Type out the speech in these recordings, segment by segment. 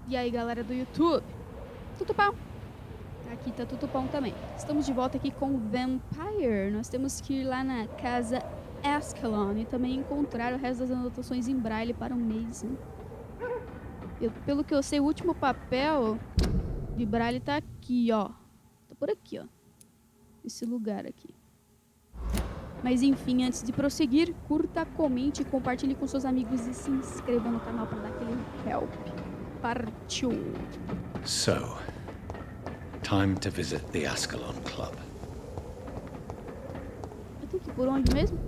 E aí, galera do YouTube? Tudo bom? Aqui tá tudo bom também. Estamos de volta aqui com o Vampyr. Nós temos que ir lá na Casa Ascalon e também encontrar o resto das anotações em braille para um mês. Pelo que eu sei, o último papel de braille tá aqui, ó. Tá por aqui, ó. Esse lugar aqui. Mas enfim, antes de prosseguir, curta, comente, compartilhe com seus amigos e se inscreva no canal para dar aquele help. Partiu! So, time to visit the Ascalon Club. Eu tenho que ir por onde mesmo?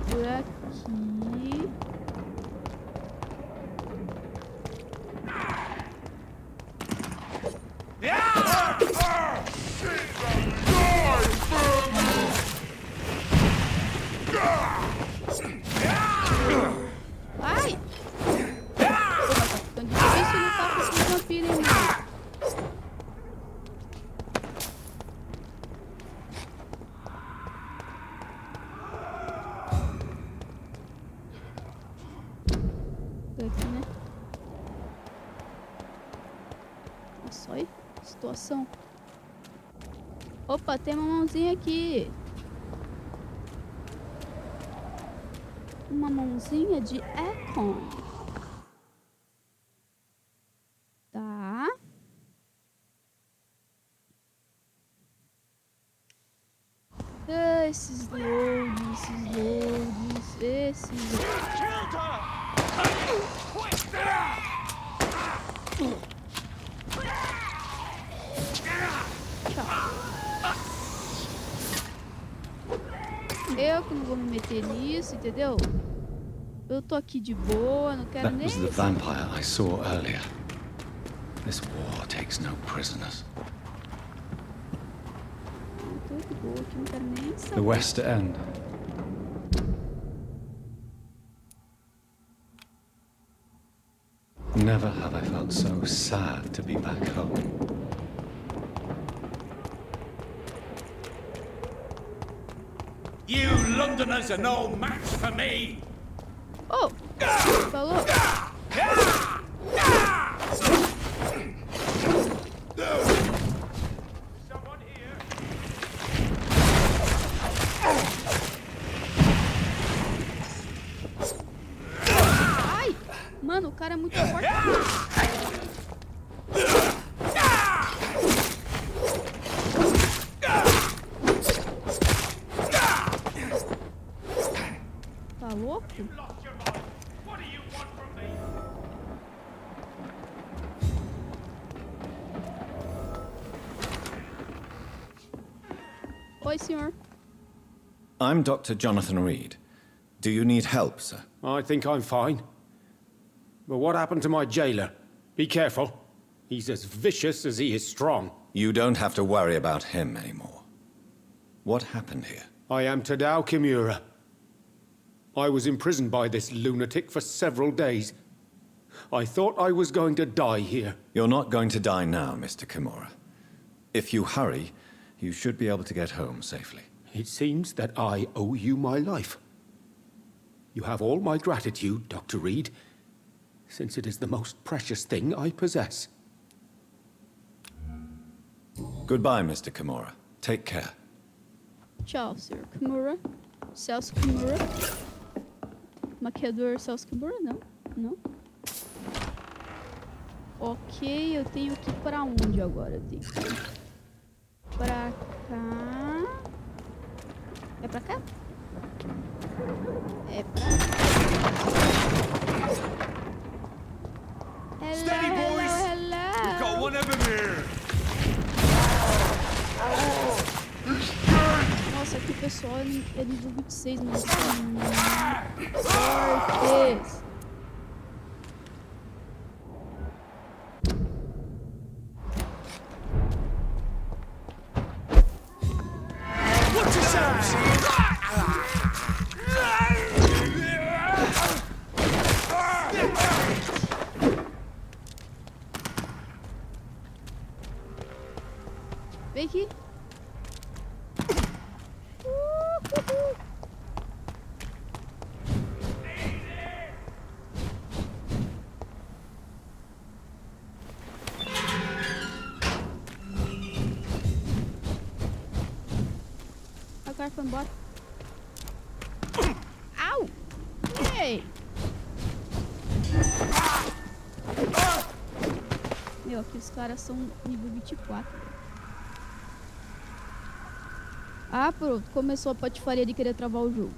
Por aqui. Ai! Tão difícil lutar com esses vampiros, hein, mano? Aqui, né? Olha só aí. Situação. Opa, tem uma mãozinha aqui. Uma mãozinha de Ascalon. Tá. Esses loads. Eu que não vou me meter nisso, entendeu? Eu tô aqui de boa, não quero nem... That was the vampire I saw earlier. This war takes no prisoners. Eu tô de boa aqui, não quero nem saber. The West End. Never have I felt so sad to be back home. You Londoners are no match for me! Oh! Falou! Someone here? Ai! Mano, o cara é muito forte. Tá louco? Lost your mind. What do you want from me? Oi, senhor. I'm Dr. Jonathan Reid. Do you need help, sir? I think I'm fine. But what happened to my jailer? Be careful. He's as vicious as he is strong. You don't have to worry about him anymore. What happened here? I am Tadao Kimura. I was imprisoned by this lunatic for several days. I thought I was going to die here. You're not going to die now, Mr. Kimura. If you hurry, you should be able to get home safely. It seems that I owe you my life. You have all my gratitude, Dr. Reid, since it is the most precious thing I possess. Goodbye, Mr. Kimura. Take care. Tchau, senhor Kimura. Celso Kimura. Maquiador Celso Kimura? Não. Não. Ok, eu tenho que ir pra onde agora? Eu tenho que ir pra cá. É pra cá? É pra cá. Steady, boys! We've got one of them here! Nossa, aqui o pessoal é nível 26, mas fortes. Watch yourselves! Vem aqui. Caralho, foi embora. Au! Ei! Meu, aqui os caras são nível 24. Ah, pronto. Começou a patifaria de querer travar o jogo.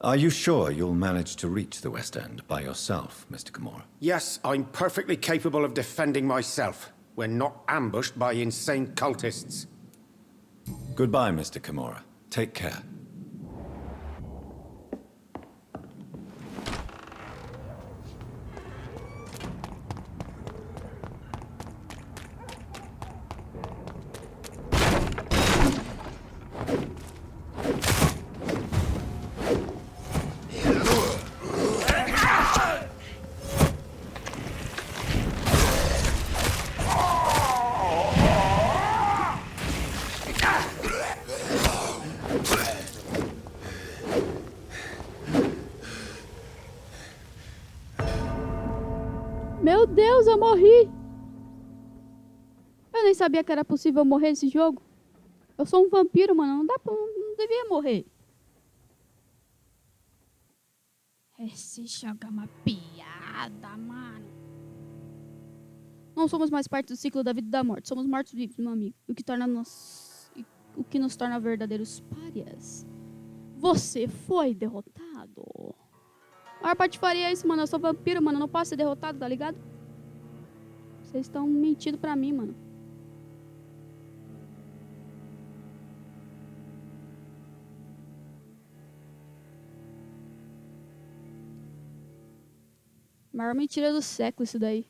Are you sure you'll manage to reach the West End by yourself, Mr. Kimura? Yes, I'm perfectly capable of defending myself when not ambushed by insane cultists. Goodbye, Mr. Kimura. Take care. Meu Deus, eu morri! Eu nem sabia que era possível morrer nesse jogo. Eu sou um vampiro, mano. Não dá pra... Não devia morrer. Esse jogo é uma piada, mano. Não somos mais parte do ciclo da vida e da morte. Somos mortos-vivos, meu amigo. O que nos torna verdadeiros párias. Você foi derrotado. A maior parte faria isso, mano. Eu sou vampiro, mano. Eu não posso ser derrotado, tá ligado? Vocês estão mentindo pra mim, mano. Maior mentira do século isso daí.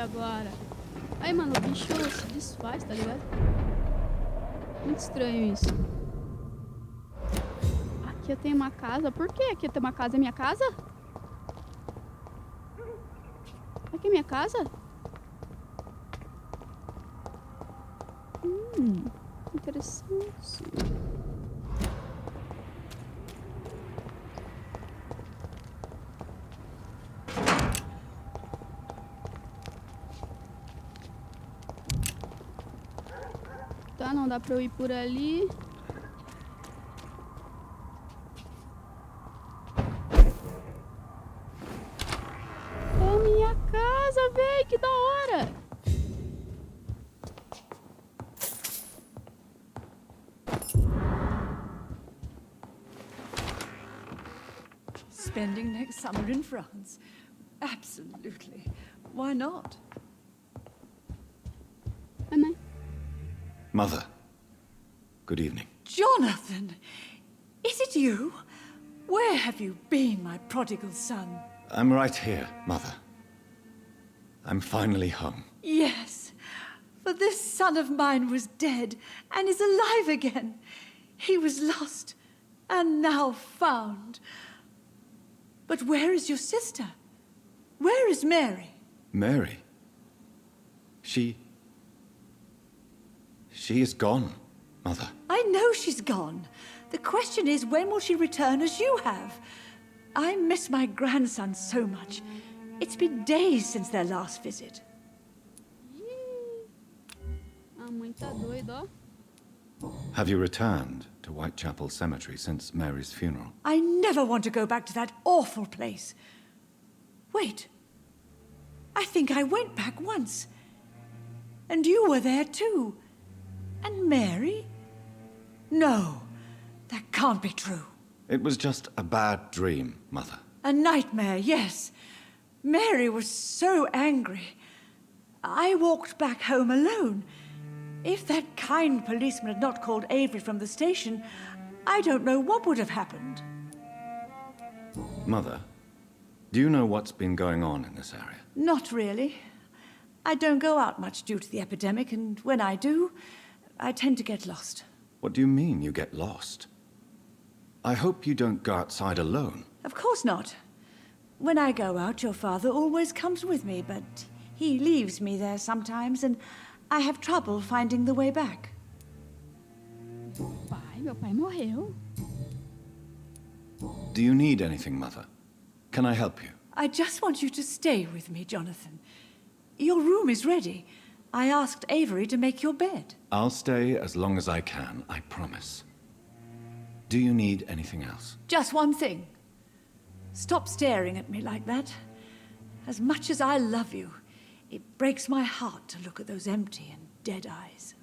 Agora. Aí, mano, o bicho se desfaz, tá ligado? Muito estranho isso. Aqui eu tenho uma casa. Por que aqui eu tenho uma casa? É minha casa? Aqui é minha casa? Interessante. Tá, não dá pra eu ir por ali. É minha casa, véi, que da hora! Spending next summer in France. Absolutely. Why not? Ai, mãe. Mother, good evening. Jonathan! Is it you? Where have you been, my prodigal son? I'm right here, Mother. I'm finally home. Yes, for this son of mine was dead and is alive again. He was lost and now found. But where is your sister? Where is Mary? Mary? She is gone, Mother. I know she's gone. The question is, when will she return as you have? I miss my grandson so much. It's been days since their last visit. Ih, a mãe tá doida, ó. Have you returned to Whitechapel Cemetery since Mary's funeral? I never want to go back to that awful place. Wait. I think I went back once. And you were there too. And Mary? No, that can't be true. It was just a bad dream, Mother. A nightmare, yes. Mary was so angry. I walked back home alone. If that kind policeman had not called Avery from the station, I don't know what would have happened. Mother, do you know what's been going on in this area? Not really. I don't go out much due to the epidemic, and when I do, I tend to get lost. What do you mean you get lost? I hope you don't go outside alone. Of course not. When I go out, your father always comes with me, but he leaves me there sometimes, and I have trouble finding the way back. Meu pai morreu. Do you need anything, Mother? Can I help you? I just want you to stay with me, Jonathan. Your room is ready. I asked Avery to make your bed. I'll stay as long as I can, I promise. Do you need anything else? Just one thing. Stop staring at me like that. As much as I love you, it breaks my heart to look at those empty and dead eyes.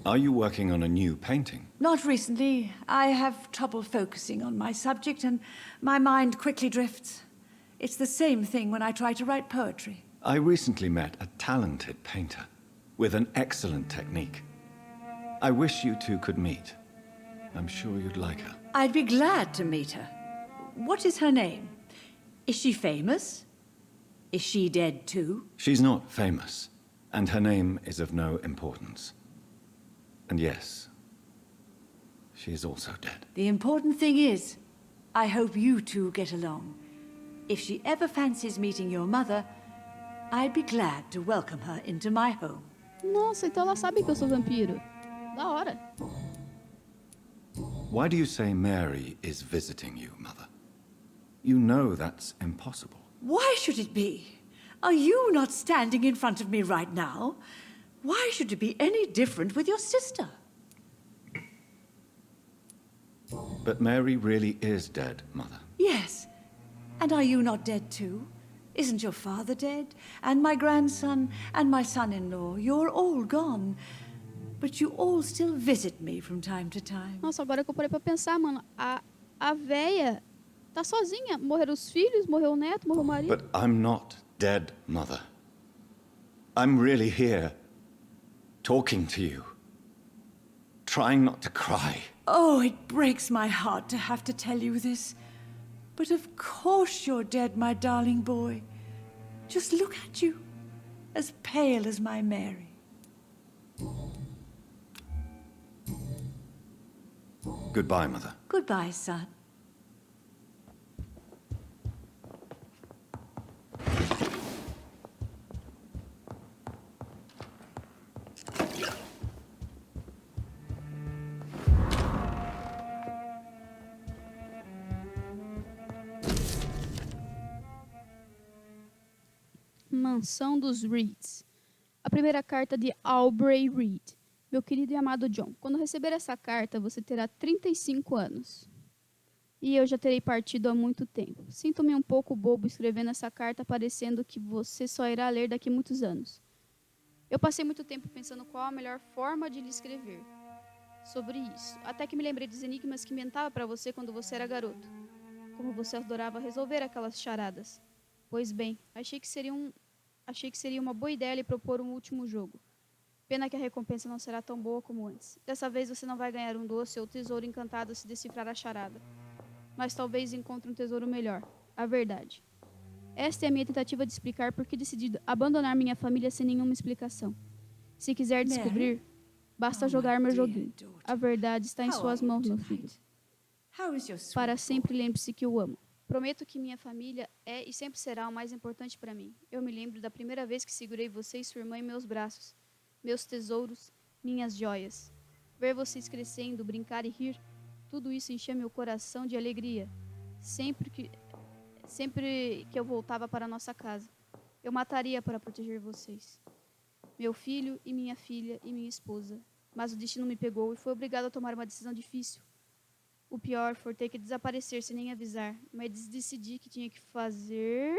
Are you working on a new painting? Not recently. I have trouble focusing on my subject, and my mind quickly drifts. It's the same thing when I try to write poetry. I recently met a talented painter with an excellent technique. I wish you two could meet. I'm sure you'd like her. I'd be glad to meet her. What is her name? Is she famous? Is she dead too? She's not famous, and her name is of no importance. And yes, she is also dead. The important thing is, I hope you two get along. If she ever fancies meeting your mother, I'd be glad to welcome her into my home. Nossa, então ela sabe que eu sou vampiro. Da hora. Why do you say Mary is visiting you, Mother? You know that's impossible. Why should it be? Are you not standing in front of me right now? Why should it be any different with your sister? But Mary really is dead, Mother. Yes. And are you not dead too? Isn't your father dead? And my grandson, and my son-in-law, you're all gone. But you all still visit me from time to time. Nossa, agora que eu parei pra pensar, mano, a véia tá sozinha. Morreram os filhos, morreu o neto, morreu o marido. But I'm not dead, Mother. I'm really here, talking to you, trying not to cry. Oh, it breaks my heart to have to tell you this. But of course you're dead, my darling boy. Just look at you, as pale as my Mary. Goodbye, Mother. Goodbye, son. Mansão dos Reids. A primeira carta de Aubrey Reid. Meu querido e amado John, quando receber essa carta, você terá 35 anos. E eu já terei partido há muito tempo. Sinto-me um pouco bobo escrevendo essa carta, parecendo que você só irá ler daqui a muitos anos. Eu passei muito tempo pensando qual a melhor forma de lhe escrever sobre isso, até que me lembrei dos enigmas que inventava para você quando você era garoto. Como você adorava resolver aquelas charadas. Pois bem, achei que seria uma boa ideia lhe propor um último jogo. Pena que a recompensa não será tão boa como antes. Dessa vez você não vai ganhar um doce ou tesouro encantado se decifrar a charada. Mas talvez encontre um tesouro melhor. A verdade. Esta é a minha tentativa de explicar por que decidi abandonar minha família sem nenhuma explicação. Se quiser descobrir, basta jogar meu joguinho. A verdade está em suas mãos, meu filho. Para sempre lembre-se que eu amo. Prometo que minha família é e sempre será o mais importante para mim. Eu me lembro da primeira vez que segurei você e sua irmã em meus braços. Meus tesouros, minhas joias. Ver vocês crescendo, brincar e rir, tudo isso enchia meu coração de alegria. Sempre que eu voltava para nossa casa, eu mataria para proteger vocês. Meu filho e minha filha e minha esposa. Mas o destino me pegou e foi obrigado a tomar uma decisão difícil. O pior foi ter que desaparecer sem nem avisar, mas decidi que tinha que fazer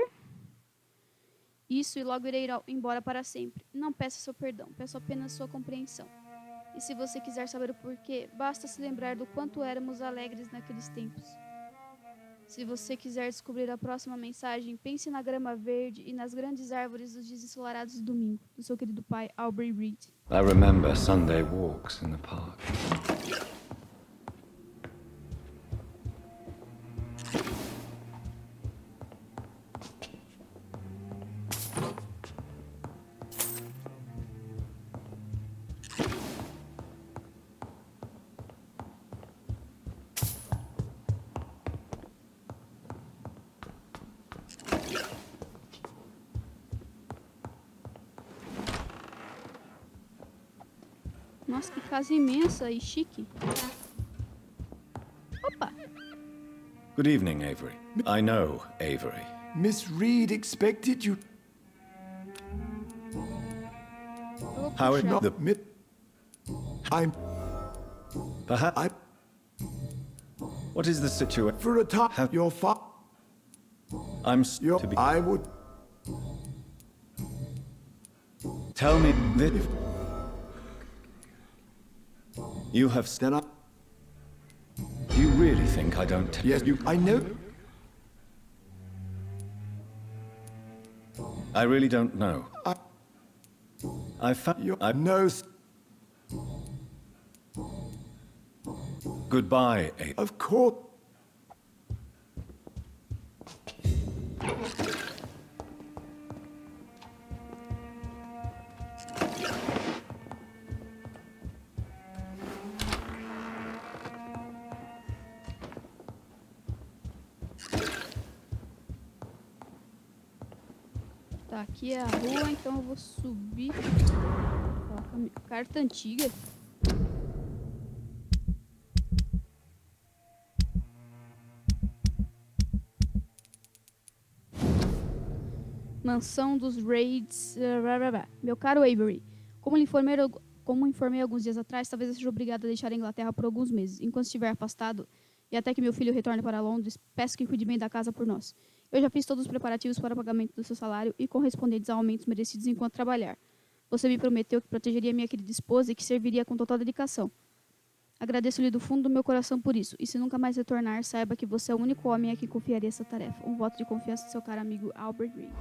isso e logo irei embora para sempre. Não peço seu perdão, peço apenas sua compreensão. E se você quiser saber o porquê, basta se lembrar do quanto éramos alegres naqueles tempos. Se você quiser descobrir a próxima mensagem, pense na grama verde e nas grandes árvores dos dias ensolarados do domingo, do seu querido pai, Reid. I remember Sunday walks in the park. Nossa, que casa imensa e chique. Opa! Good evening, Avery. I know Avery. Miss Reid expected you. Eu vou How it puxar. the I'm perhaps what is the situation? for a time. Have- Your fa. I'm Your. to be. I would. Tell me that you have Then I. You really think I don't tell Yes, you. I know. I really don't know. I found Your. I No. Goodbye, Avery. Of course. Tá, aqui é a rua, então eu vou subir. Ó, carta antiga. Mansão dos Reids. Meu caro Avery, como informei alguns dias atrás, talvez eu seja obrigado a deixar a Inglaterra por alguns meses. Enquanto estiver afastado e até que meu filho retorne para Londres, peço que cuide bem da casa por nós. Eu já fiz todos os preparativos para o pagamento do seu salário e correspondentes a aumentos merecidos enquanto trabalhar. Você me prometeu que protegeria minha querida esposa e que serviria com total dedicação. Agradeço-lhe do fundo do meu coração por isso. E se nunca mais retornar, saiba que você é o único homem a quem confiaria essa tarefa. Um voto de confiança do seu caro amigo Reid.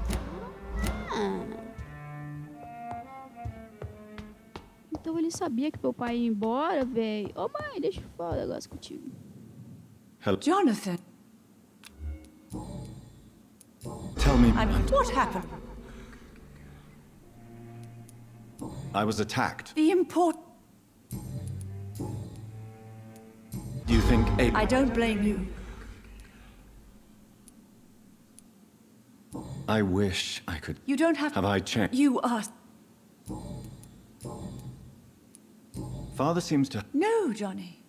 Então ele sabia que meu pai ia embora, velho. Ô mãe, deixa eu falar um negócio contigo. Jonathan, Tell me. what happened? I was attacked. The import. Do you think Avery? I don't blame you. I wish I could. You don't have. Have I changed? You are. Father seems to. No, Johnny.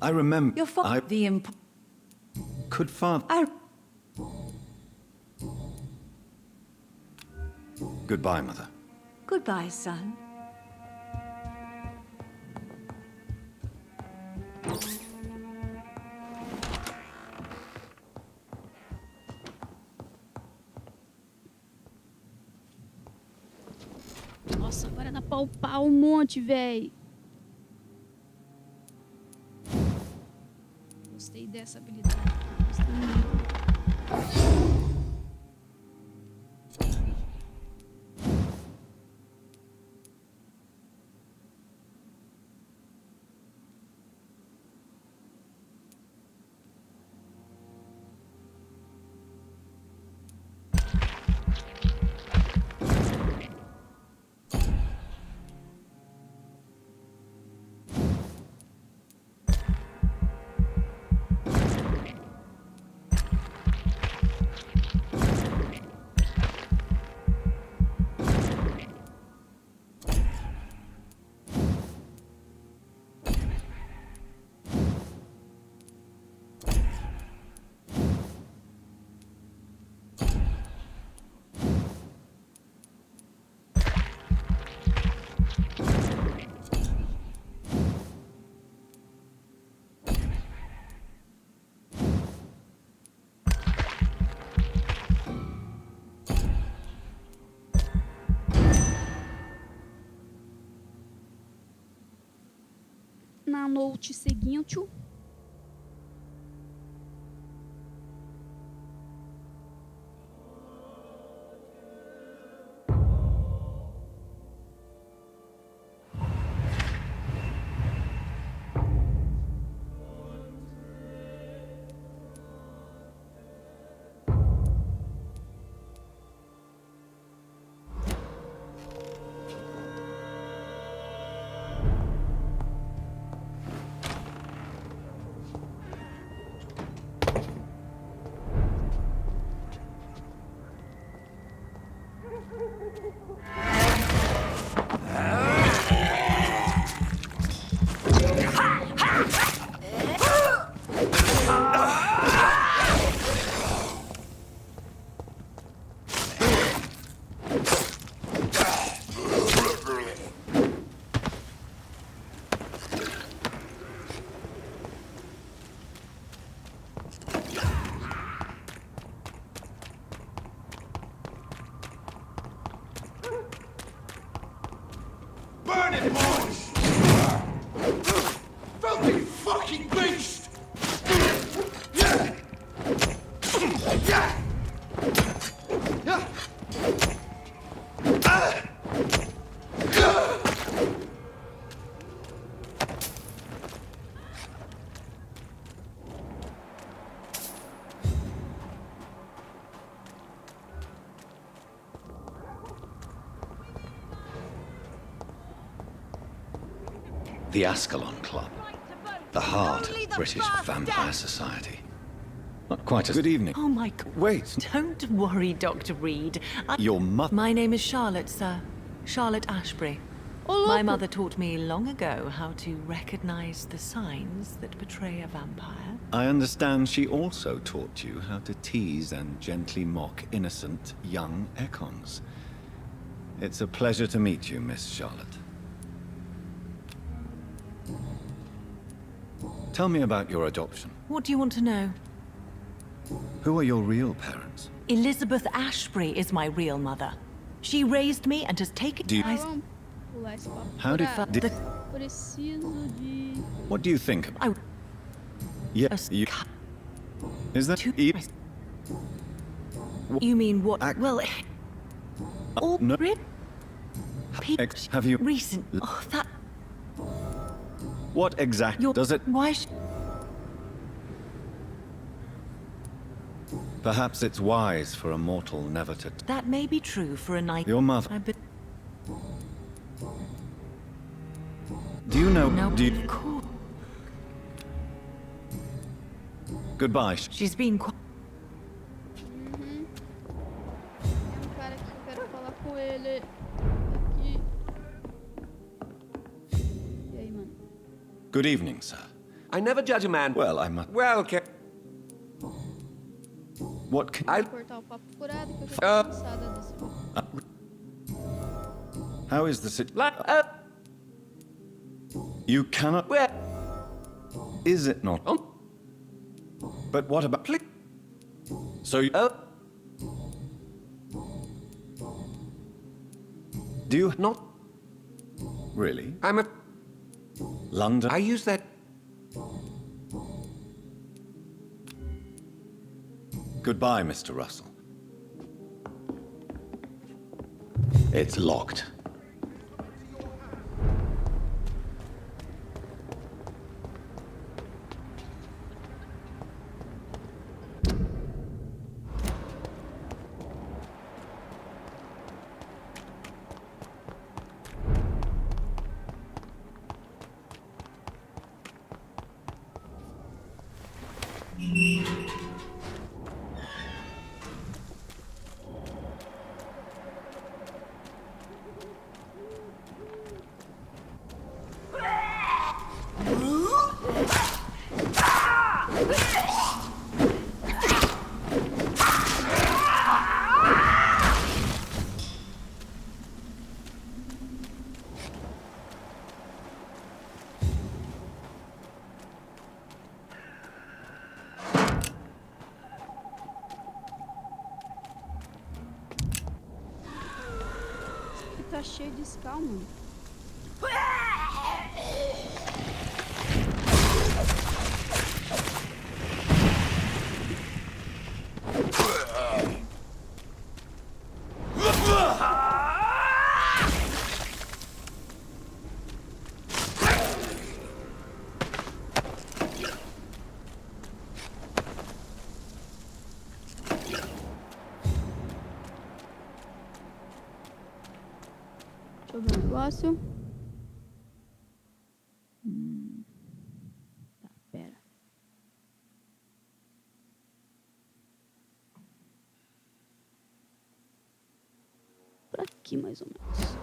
I remember. Your father. The import. Could father. Goodbye, mother. Goodbye, son. Nossa, agora dá pra upar um monte, véi. Gostei dessa habilidade. Gostei muito. na noite seguinte. Burn it, boys! Filthy fucking beast! Yeah! Yeah! Yeah! The Ascalon Club, the heart of British vampire society. Not quite as... Good evening. Oh my God. Wait, Don't worry, Dr. Reid. your mother... My name is Charlotte, sir. Charlotte Ashbury. Ô, My louco. mother taught me long ago how to recognize the signs that betray a vampire. I understand she also taught you how to tease and gently mock innocent young Ekons. It's a pleasure to meet you, Miss Charlotte. Tell me about your adoption. What do you want to know? Who are your real parents? Elizabeth Ashbury is my real mother. She raised me and has taken... Do you- Ah, vamos pular esse papo How did... furado. did- Preciso de... What do you think? I... Yes, you... Is that... You mean what? Ac- Well... All no. rip... Have you... Recent... Oh, that... What exactly Your... does it... Why... Perhaps it's wise for a mortal never to... That may be true for a night... Your mother... I bet... Do you know... No, Do you... of course. Goodbye. She's been quite... Tem um cara aqui que eu quero falar com ele. Aqui. E aí, mano? Good evening, sir. I never judge a man. Well, I must... Well, What can... I... Vou cortar o papo furado que eu já tô cansada desse vídeo. How is the sit... Like, You cannot... where? Is it not? But what about... So you... Do you... Not. Really? I'm a... London? I use that... Goodbye, Mr. Russell. It's locked. Tá cheio de escal, mano. Deixa eu ver o negócio. Tá, pera. Por aqui, mais ou menos.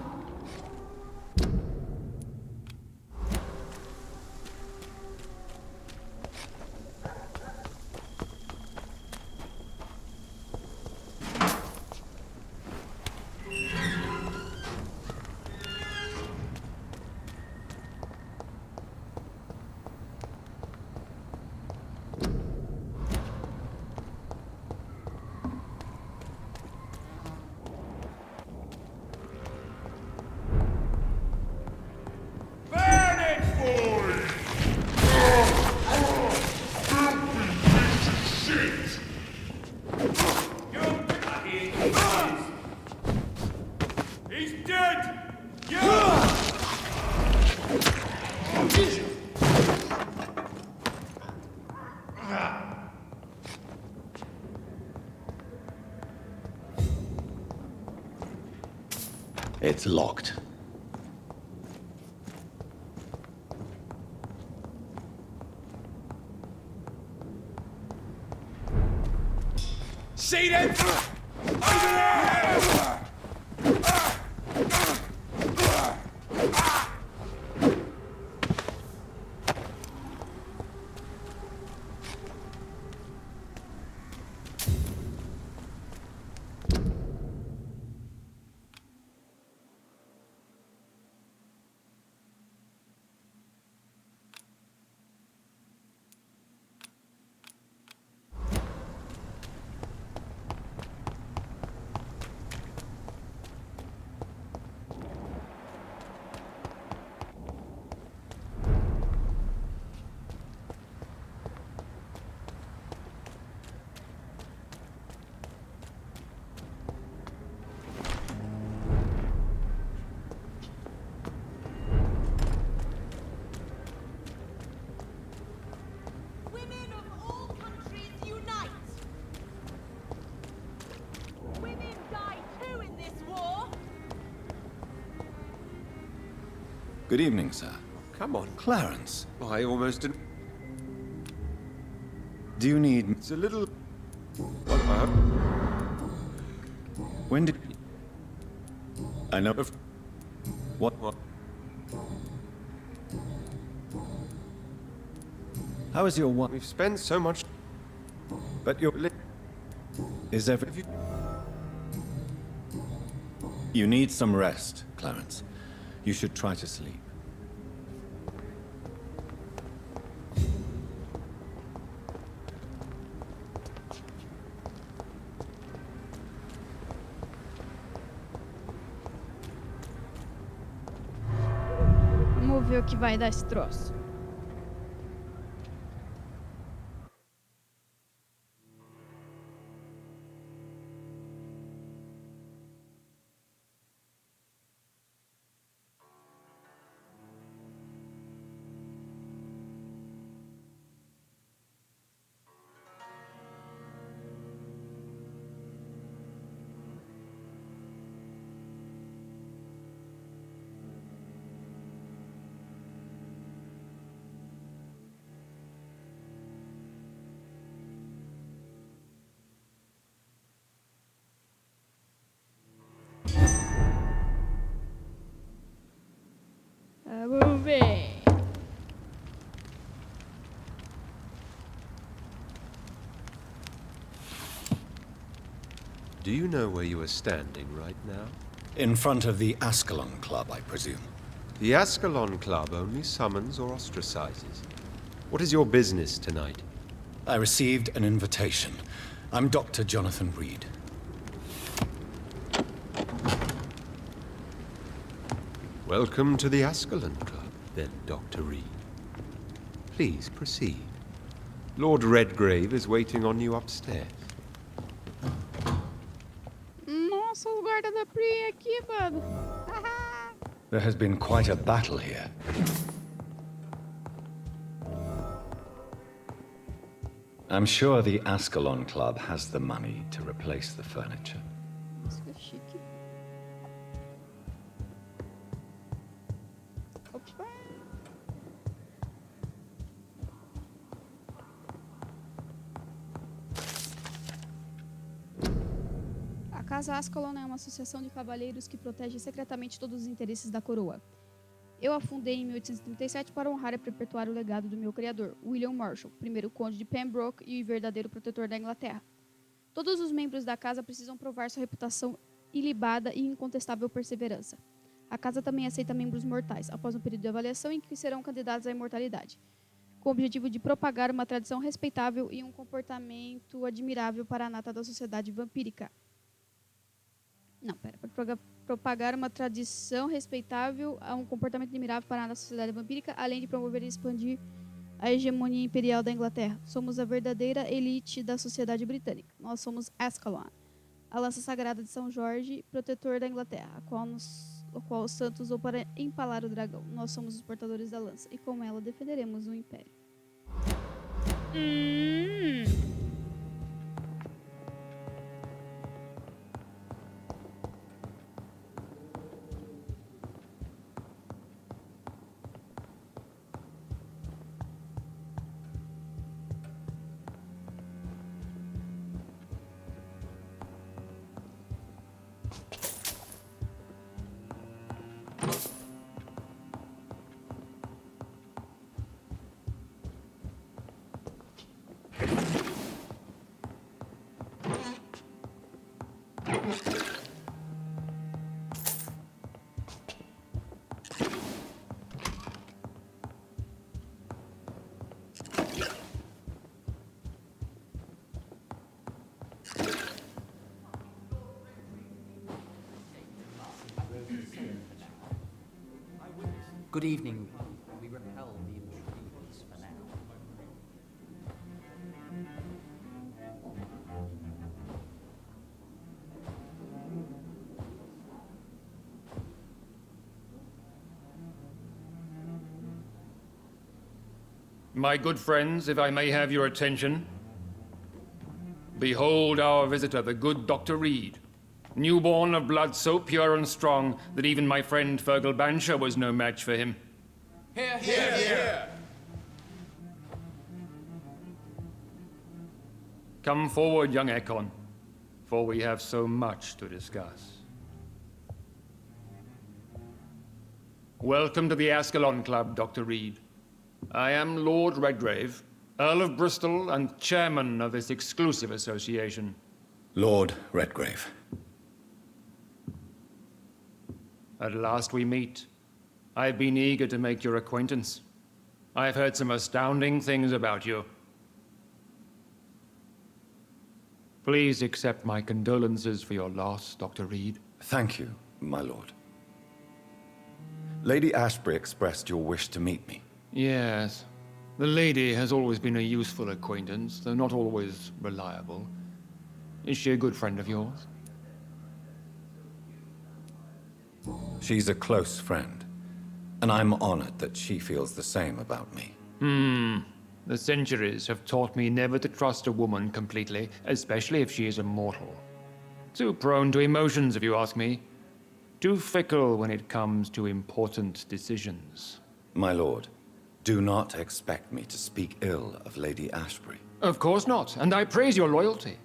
It's locked. See them? Over there! Good evening, sir. Come on. Clarence, I almost didn't... do you need... It's a little... When did... I know... What? How is your wife? We've spent so much... But your... Is every... You need some rest, Clarence. You should try to sleep. Vamos ver o que vai dar esse troço. Vamos ver. Do you know where you are standing right now? In front of the Ascalon Club, I presume. The Ascalon Club only summons or ostracizes. What is your business tonight? I received an invitation. I'm Dr. Jonathan Reid. Welcome to the Ascalon Club, then, Dr. Reid. Please proceed. Lord Redgrave is waiting on you upstairs. Nossa, o guarda da Pri aqui, mano. There has been quite a battle here. I'm sure the Ascalon Club has the money to replace the furniture. Isso que é chique. Casa Ascalon é uma associação de cavalheiros que protege secretamente todos os interesses da coroa. Eu a fundei em 1837 para honrar e perpetuar o legado do meu criador, William Marshall, primeiro conde de Pembroke e verdadeiro protetor da Inglaterra. Todos os membros da casa precisam provar sua reputação ilibada e incontestável perseverança. A casa também aceita membros mortais, após um período de avaliação em que serão candidatos à imortalidade, com o objetivo de propagar uma tradição respeitável e um comportamento admirável para a nata da sociedade vampírica. Não, pera. Propagar uma tradição respeitável a um comportamento admirável para a sociedade vampírica, além de promover e expandir a hegemonia imperial da Inglaterra. Somos a verdadeira elite da sociedade britânica. Nós somos Ascalon, a lança sagrada de São Jorge, protetor da Inglaterra, o qual o santo usou para empalar o dragão. Nós somos os portadores da lança, e com ela defenderemos o império. Good evening. We repel the intrigues for now. My good friends, if I may have your attention. Behold our visitor, the good Dr. Reid. Newborn of blood so pure and strong that even my friend Fergal Bancher was no match for him. Here, here, here. Come forward, young Ekon, for we have so much to discuss. Welcome to the Ascalon Club, Dr. Reid. I am Lord Redgrave, Earl of Bristol and chairman of this exclusive association. Lord Redgrave. At last we meet. I've been eager to make your acquaintance. I've heard some astounding things about you. Please accept my condolences for your loss, Dr. Reid. Thank you, my lord. Lady Ashbury expressed your wish to meet me. Yes. The lady has always been a useful acquaintance, though not always reliable. Is she a good friend of yours? She's a close friend, and I'm honored that she feels the same about me. The centuries have taught me never to trust a woman completely, especially if she is a mortal. Too prone to emotions, if you ask me. Too fickle when it comes to important decisions. My lord, do not expect me to speak ill of Lady Ashbury. Of course not, and I praise your loyalty.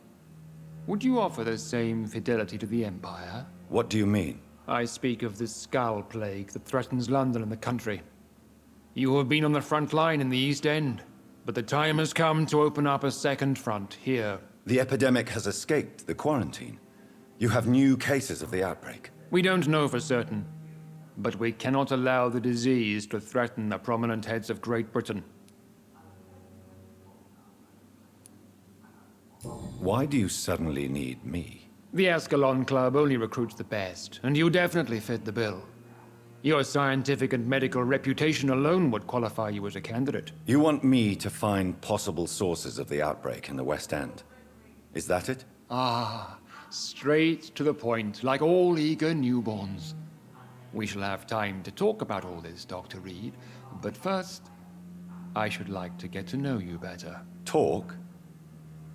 Would you offer the same fidelity to the Empire? What do you mean? I speak of the Skull Plague that threatens London and the country. You have been on the front line in the East End, but the time has come to open up a second front here. The epidemic has escaped the quarantine. You have new cases of the outbreak. We don't know for certain, but we cannot allow the disease to threaten the prominent heads of Great Britain. Why do you suddenly need me? The Ascalon Club only recruits the best, and you definitely fit the bill. Your scientific and medical reputation alone would qualify you as a candidate. You want me to find possible sources of the outbreak in the West End. Is that it? Ah, straight to the point, like all eager newborns. We shall have time to talk about all this, Dr. Reid, but first, I should like to get to know you better. Talk?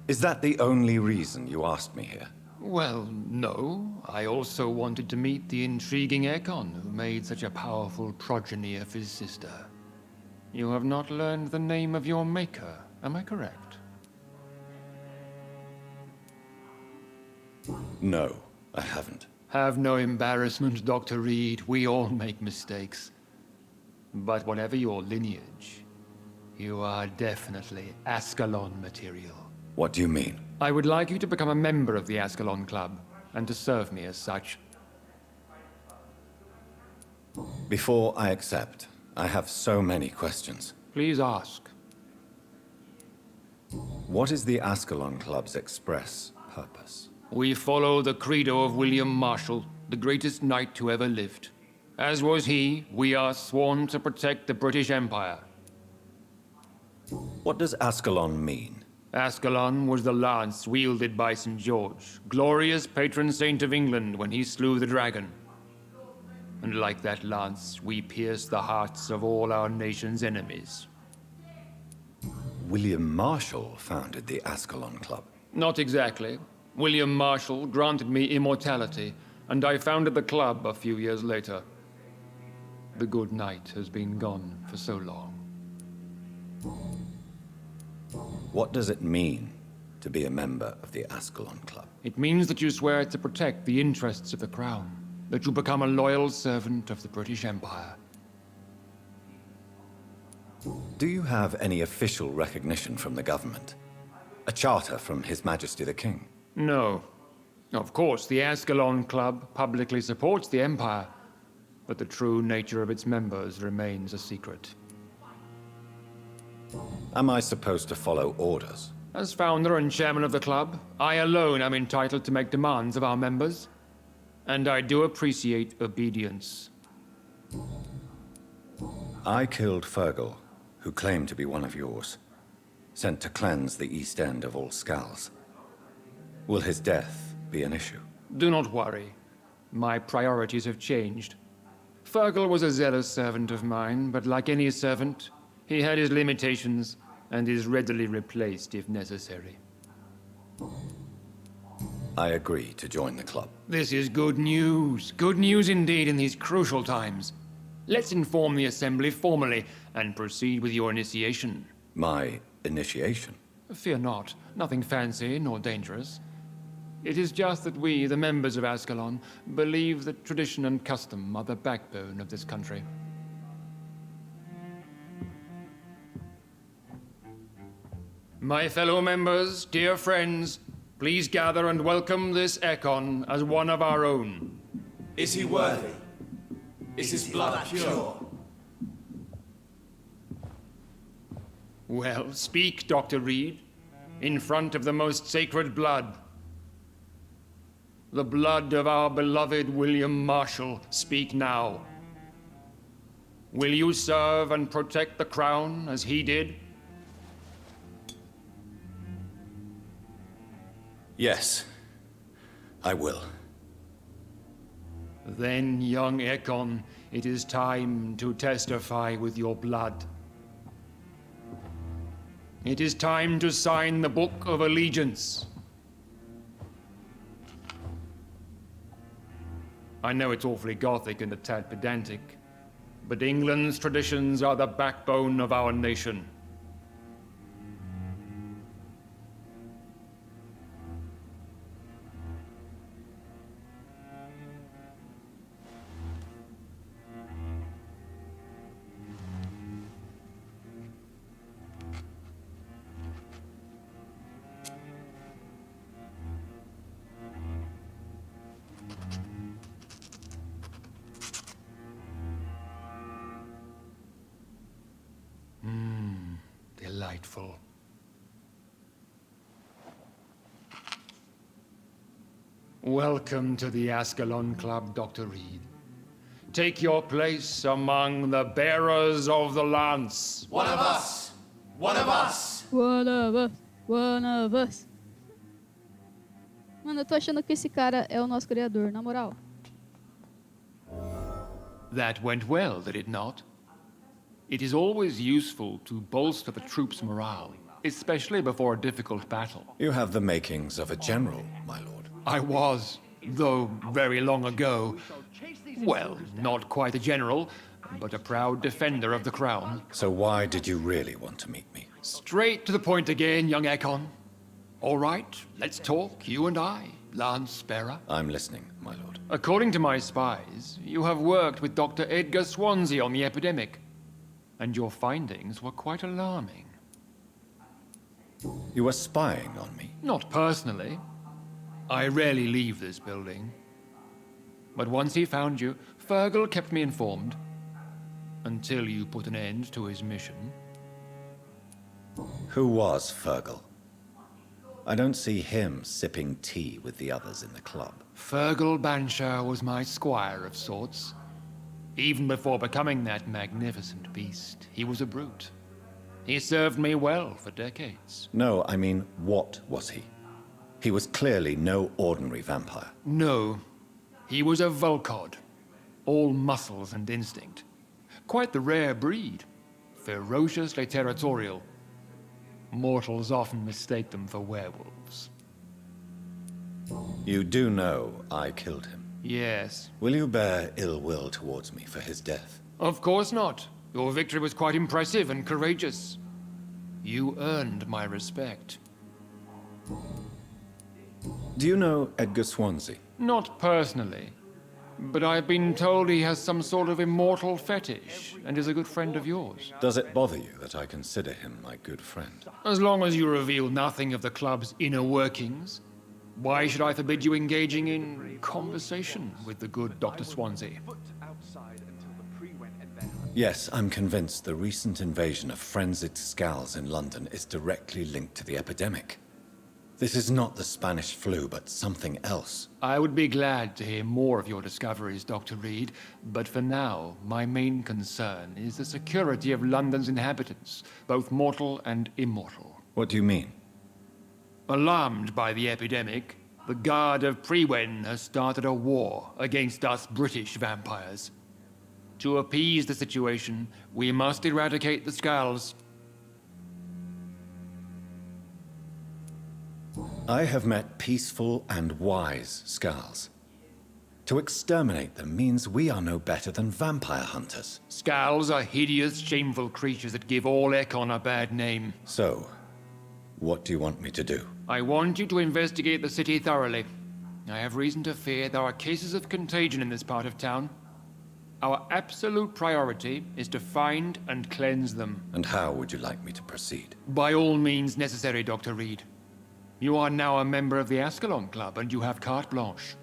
Is that the only reason you asked me here? Well, no. I also wanted to meet the intriguing Ekon, who made such a powerful progeny of his sister. You have not learned the name of your maker, am I correct? No. I haven't. Have no embarrassment, Dr. Reid. We all make mistakes. But whatever your lineage, you are definitely Ascalon material. What do you mean? I would like you to become a member of the Ascalon Club, and to serve me as such. Before I accept, I have so many questions. Please ask. What is the Ascalon Club's express purpose? We follow the credo of William Marshall, the greatest knight who ever lived. As was he, we are sworn to protect the British Empire. What does Ascalon mean? Ascalon was the lance wielded by St. George, glorious patron saint of England when he slew the dragon. And like that lance, we pierce the hearts of all our nation's enemies. William Marshall founded the Ascalon Club. Not exactly. William Marshall granted me immortality, and I founded the club a few years later. The good knight has been gone for so long. What does it mean to be a member of the Ascalon Club? It means that you swear to protect the interests of the crown, that you become a loyal servant of the British Empire. Do you have any official recognition from the government? A charter from His Majesty the King? No. Of course, the Ascalon Club publicly supports the Empire, but the true nature of its members remains a secret. Am I supposed to follow orders? As founder and chairman of the club, I alone am entitled to make demands of our members, and I do appreciate obedience. I killed Fergal, who claimed to be one of yours, sent to cleanse the East End of all skulls. Will his death be an issue? Do not worry. My priorities have changed. Fergal was a zealous servant of mine, but like any servant, he had his limitations and is readily replaced if necessary. I agree to join the club. This is good news. Good news indeed in these crucial times. Let's inform the Assembly formally and proceed with your initiation. My initiation? Fear not. Nothing fancy nor dangerous. It is just that we, the members of Ascalon, believe that tradition and custom are the backbone of this country. My fellow members, dear friends, please gather and welcome this Ekon as one of our own. Is he worthy? Is his blood pure? Well, speak, Dr. Reid, in front of the most sacred blood. The blood of our beloved William Marshall, speak now. Will you serve and protect the crown as he did? Yes, I will. Then, young Ekon, it is time to testify with your blood. It is time to sign the Book of Allegiance. I know it's awfully gothic and a tad pedantic, but England's traditions are the backbone of our nation. Delightful. Welcome to the Ascalon Club, Dr. Reid. Take your place among the bearers of the lance. One of us! One of us! One of us. One of us. Mano, eu tô achando que esse cara é o nosso criador, na moral. That went well, did it not? It is always useful to bolster the troops' morale, especially before a difficult battle. You have the makings of a general, my lord. I was, though very long ago. Well, not quite a general, but a proud defender of the crown. So why did you really want to meet me? Straight to the point again, young Ekon. All right, let's talk, you and I. lance-bearer? I'm listening, my lord. According to my spies, you have worked with Dr. Edgar Swansea on the epidemic, and your findings were quite alarming. You were spying on me? Not personally. I rarely leave this building. But once he found you, Fergal kept me informed. Until you put an end to his mission. Who was Fergal? I don't see him sipping tea with the others in the club. Fergal Banshire was my squire of sorts. Even before becoming that magnificent beast, he was a brute. He served me well for decades. No, I mean, what was he? He was clearly no ordinary vampire. No. He was a Volcod. All muscles and instinct. Quite the rare breed. Ferociously territorial. Mortals often mistake them for werewolves. You do know I killed him? Yes. Will you bear ill will towards me for his death? Of course not. Your victory was quite impressive and courageous. You earned my respect. Do you know Edgar Swansea? Not personally. But I've been told he has some sort of immortal fetish, and is a good friend of yours. Does it bother you that I consider him my good friend? As long as you reveal nothing of the club's inner workings, why should I forbid you engaging in conversation with the good Dr. Swansea? Yes, I'm convinced the recent invasion of frenzied Scals in London is directly linked to the epidemic. This is not the Spanish flu, but something else. I would be glad to hear more of your discoveries, Dr. Reid, but for now, my main concern is the security of London's inhabitants, both mortal and immortal. What do you mean? Alarmed by the epidemic, the Guard of Priwen has started a war against us British vampires. To appease the situation, we must eradicate the Scals. I have met peaceful and wise Scals. To exterminate them means we are no better than vampire hunters. Scals are hideous, shameful creatures that give all Ekon a bad name. So, what do you want me to do? I want you to investigate the city thoroughly. I have reason to fear there are cases of contagion in this part of town. Our absolute priority is to find and cleanse them. And how would you like me to proceed? By all means necessary, Dr. Reid. You are now a member of the Ascalon Club, and you have carte blanche.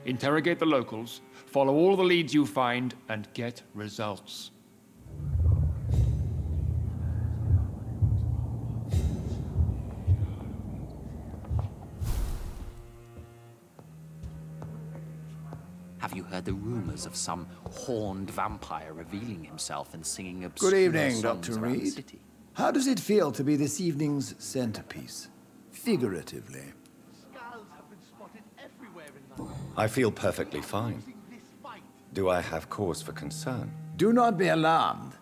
Interrogate the locals, follow all the leads you find, and get results. Have you heard the rumors of some horned vampire revealing himself and singing obscure Good evening, songs Dr. around the Reid. city? How does it feel to be this evening's centerpiece? Figuratively. I feel perfectly fine. Do I have cause for concern? Do not be alarmed.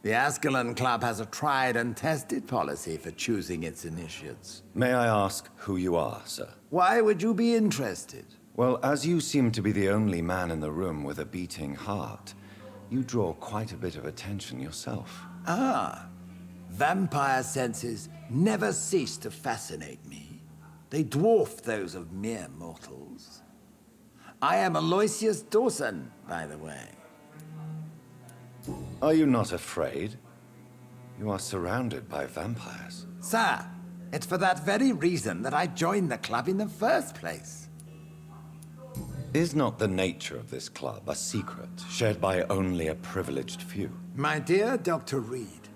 The Ascalon Club has a tried and tested policy for choosing its initiates. May I ask who you are, sir? Why would you be interested? Well, as you seem to be the only man in the room with a beating heart, you draw quite a bit of attention yourself. Ah, vampire senses never cease to fascinate me. They dwarf those of mere mortals. I am Aloysius Dawson, by the way. Are you not afraid? You are surrounded by vampires. Sir, it's for that very reason that I joined the club in the first place. Is not the nature of this club a secret shared by only a privileged few? My dear Dr. Reid,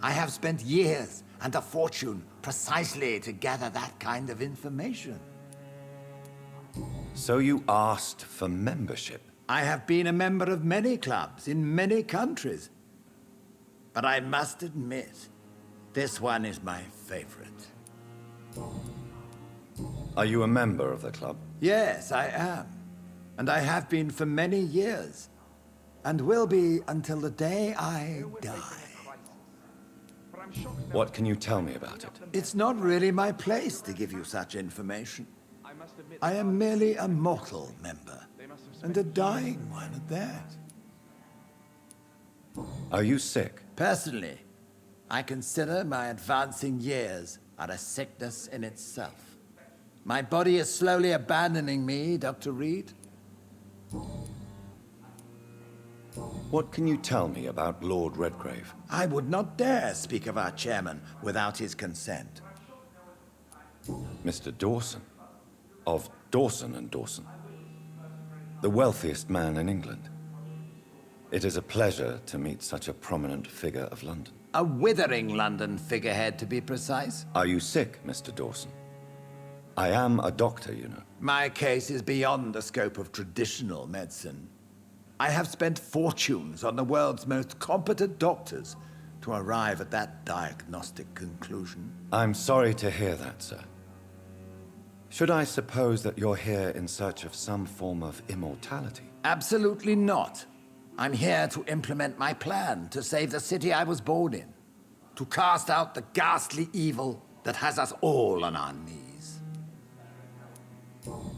I have spent years and a fortune precisely to gather that kind of information. So you asked for membership? I have been a member of many clubs in many countries. But I must admit, this one is my favorite. Are you a member of the club? Yes, I am. And I have been for many years. And will be until the day I die. What can you tell me about it? It's not really my place to give you such information. I am merely a mortal member, and a dying one at that. Are you sick? Personally, I consider my advancing years are a sickness in itself. My body is slowly abandoning me, Dr. Reid. What can you tell me about Lord Redgrave? I would not dare speak of our chairman without his consent. Mr. Dawson? Of Dawson and Dawson? The wealthiest man in England. It is a pleasure to meet such a prominent figure of London. A withering London figurehead, to be precise. Are you sick, Mr. Dawson? I am a doctor, you know. My case is beyond the scope of traditional medicine. I have spent fortunes on the world's most competent doctors to arrive at that diagnostic conclusion. I'm sorry to hear that, sir. Should I suppose that you're here in search of some form of immortality? Absolutely not. I'm here to implement my plan to save the city I was born in. To cast out the ghastly evil that has us all on our knees.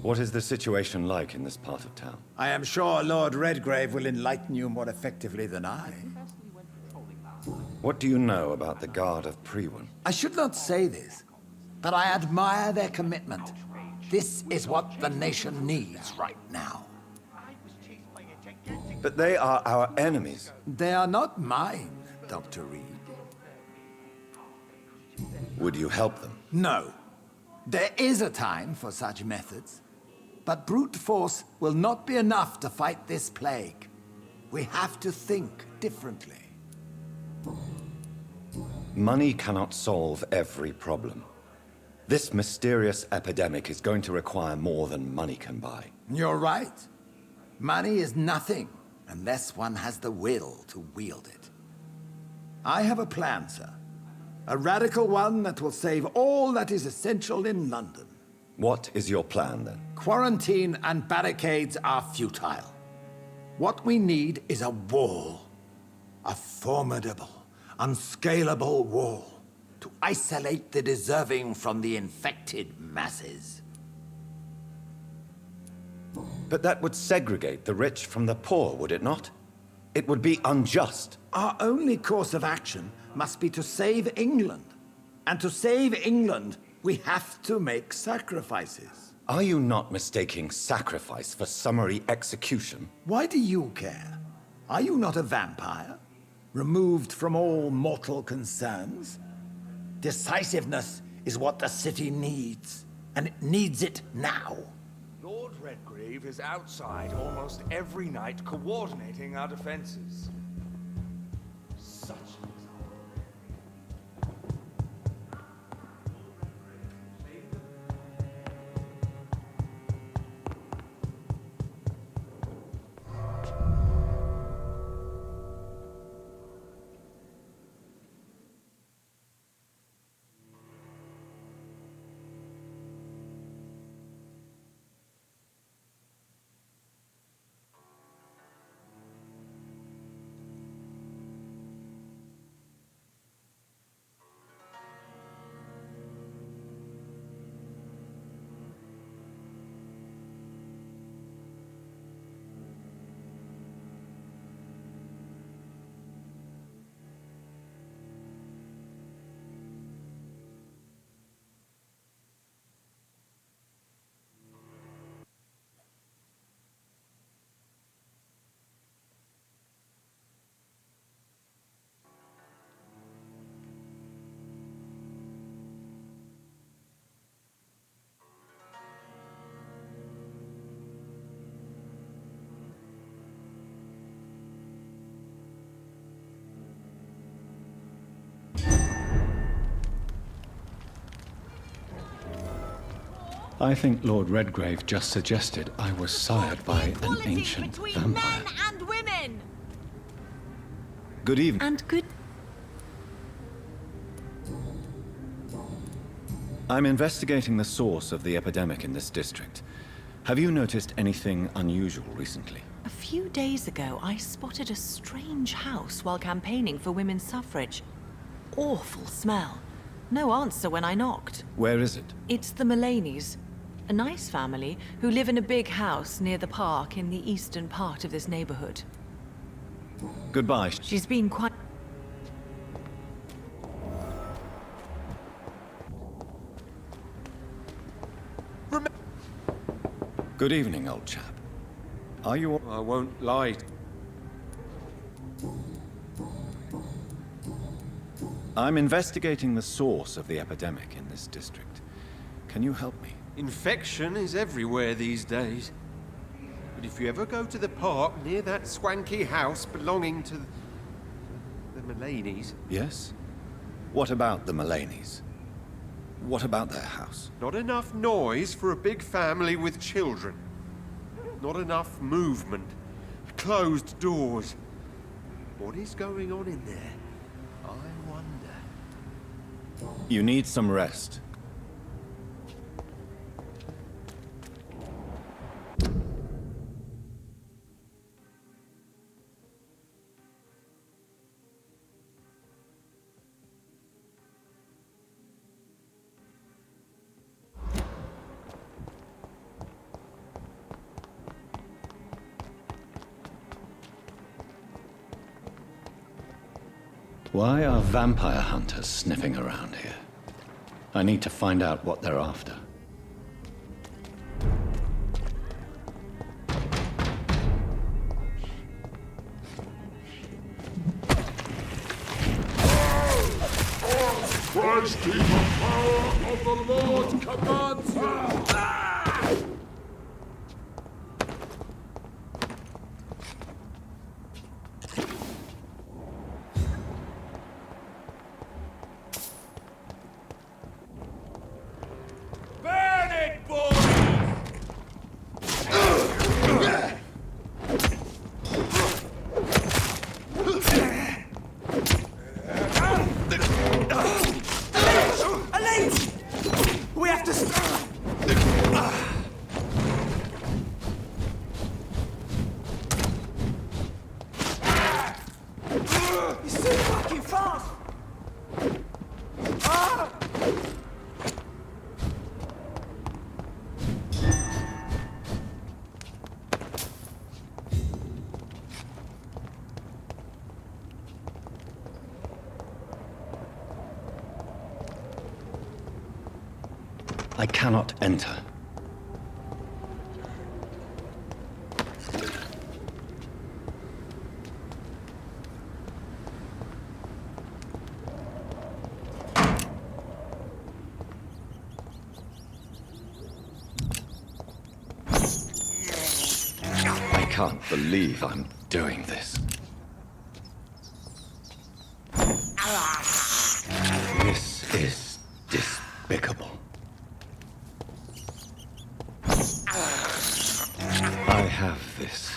What is the situation like in this part of town? I am sure Lord Redgrave will enlighten you more effectively than I. What do you know about the Guard of Priwen? I should not say this, but I admire their commitment. This is what the nation needs right now. But they are our enemies. They are not mine, Dr. Reid. Would you help them? No. There is a time for such methods. But brute force will not be enough to fight this plague. We have to think differently. Money cannot solve every problem. This mysterious epidemic is going to require more than money can buy. You're right. Money is nothing unless one has the will to wield it. I have a plan, sir. A radical one that will save all that is essential in London. What is your plan, then? Quarantine and barricades are futile. What we need is a wall. A formidable, unscalable wall to isolate the deserving from the infected masses. But that would segregate the rich from the poor, would it not? It would be unjust. Our only course of action must be to save England. And to save England, we have to make sacrifices. Are you not mistaking sacrifice for summary execution? Why do you care? Are you not a vampire? Removed from all mortal concerns? Decisiveness is what the city needs, and it needs it now. Lord Redgrave is outside almost every night coordinating our defenses. Such an I think Lord Redgrave just suggested I was sired by an ancient vampire. Men and women. Good evening. And good. I'm investigating the source of the epidemic in this district. Have you noticed anything unusual recently? A few days ago, I spotted a strange house while campaigning for women's suffrage. Awful smell. No answer when I knocked. Where is it? It's the Mullaneys. A nice family who live in a big house near the park in the eastern part of this neighborhood. Goodbye. She's been quite... Good evening, old chap. Are you... I won't lie. I'm investigating the source of the epidemic in this district. Can you help me? Infection is everywhere these days. But if you ever go to the park near that swanky house belonging to the Mullaneys... Yes? What about the Mullaneys? What about their house? Not enough noise for a big family with children. Not enough movement. Closed doors. What is going on in there? I wonder. You need some rest. Why are vampire hunters sniffing around here? I need to find out what they're after. Christ, the power of the Lord commands you! I cannot enter. I can't believe I'm doing this. This is despicable. I have this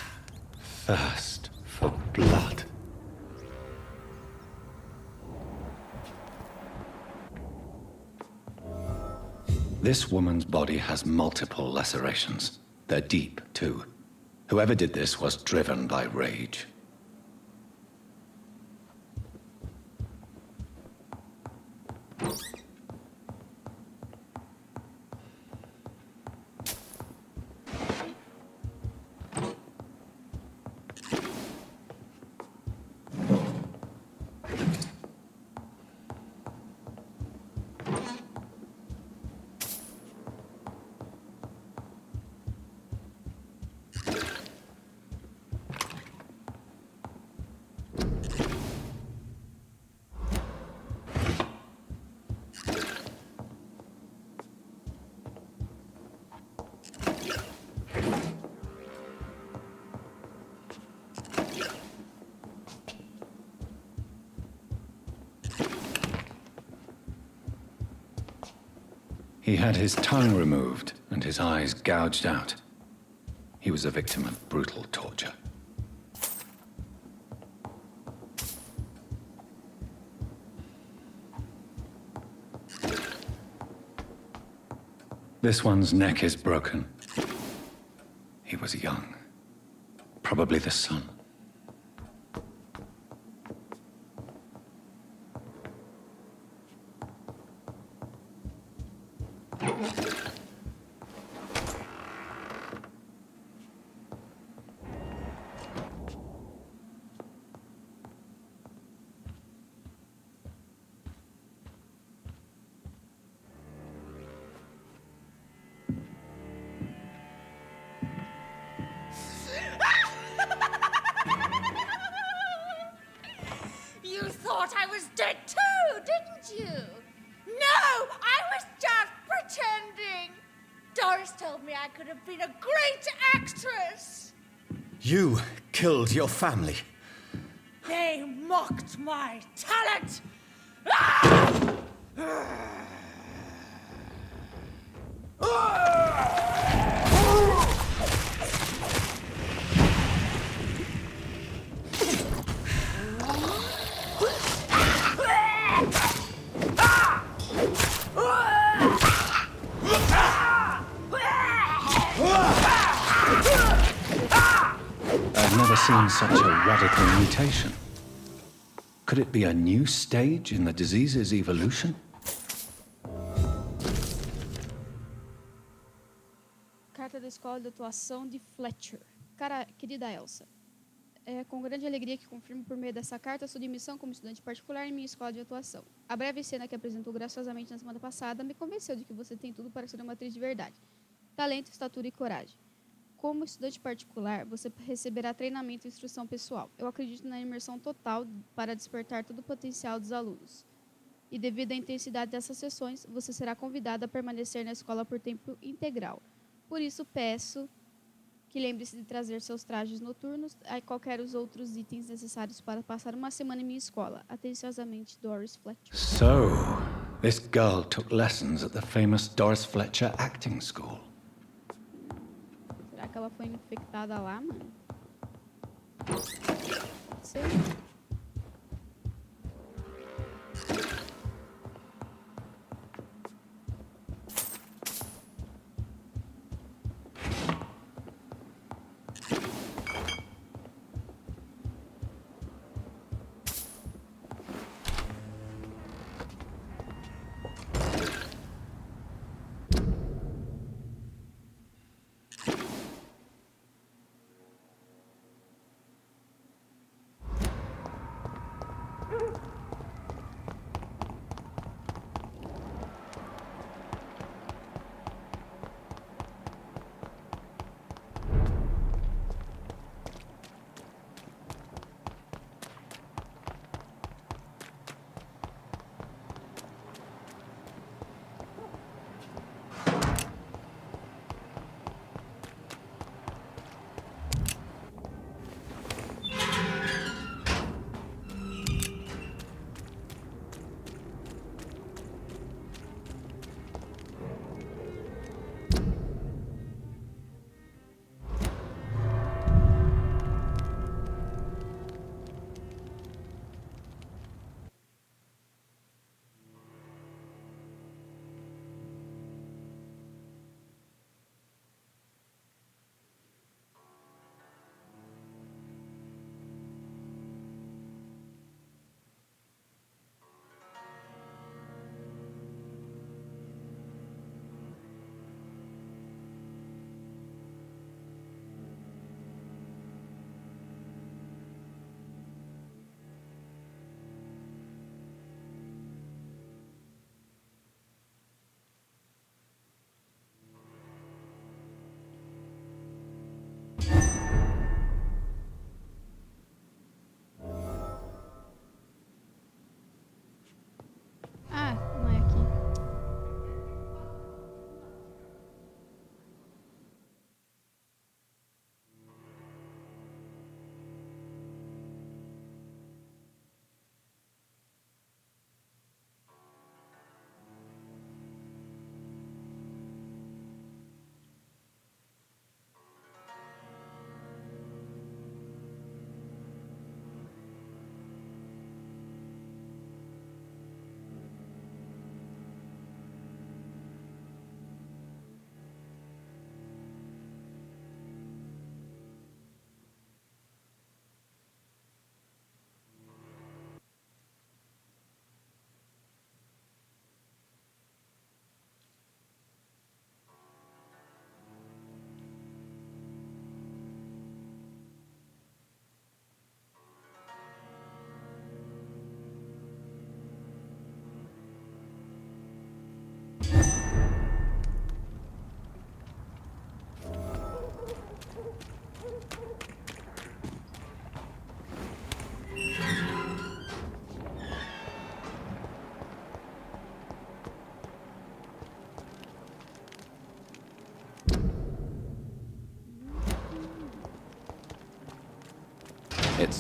thirst for blood. This woman's body has multiple lacerations. They're deep, too. Whoever did this was driven by rage. He had his tongue removed and his eyes gouged out. He was a victim of brutal torture. This one's neck is broken. He was young. Probably the son. thought I was dead too, didn't you? No, I was just pretending. Doris told me I could have been a great actress. You killed your family. They mocked my talent. Ah! I've never seen such a radical mutation. Could it be a new stage in the disease's evolution? Carta da Escola de Atuação de Fletcher. Cara, querida Elsa, é com grande alegria que confirmo por meio dessa carta a sua admissão como estudante particular em minha escola de atuação. A breve cena que apresentou graciosamente na semana passada me convenceu de que você tem tudo para ser uma atriz de verdade. Talento, estatura e coragem. Como estudante particular, você receberá treinamento e instrução pessoal. Eu acredito na imersão total para despertar todo o potencial dos alunos. E devido à intensidade dessas sessões, você será convidado a permanecer na escola por tempo integral. Por isso, peço que lembre-se de trazer seus trajes noturnos e qualquer os outros itens necessários para passar uma semana em minha escola. Atenciosamente, Doris Fletcher. So, this girl took lessons at the famous Doris Fletcher acting school. Será que ela foi infectada lá, mano? Pode ser.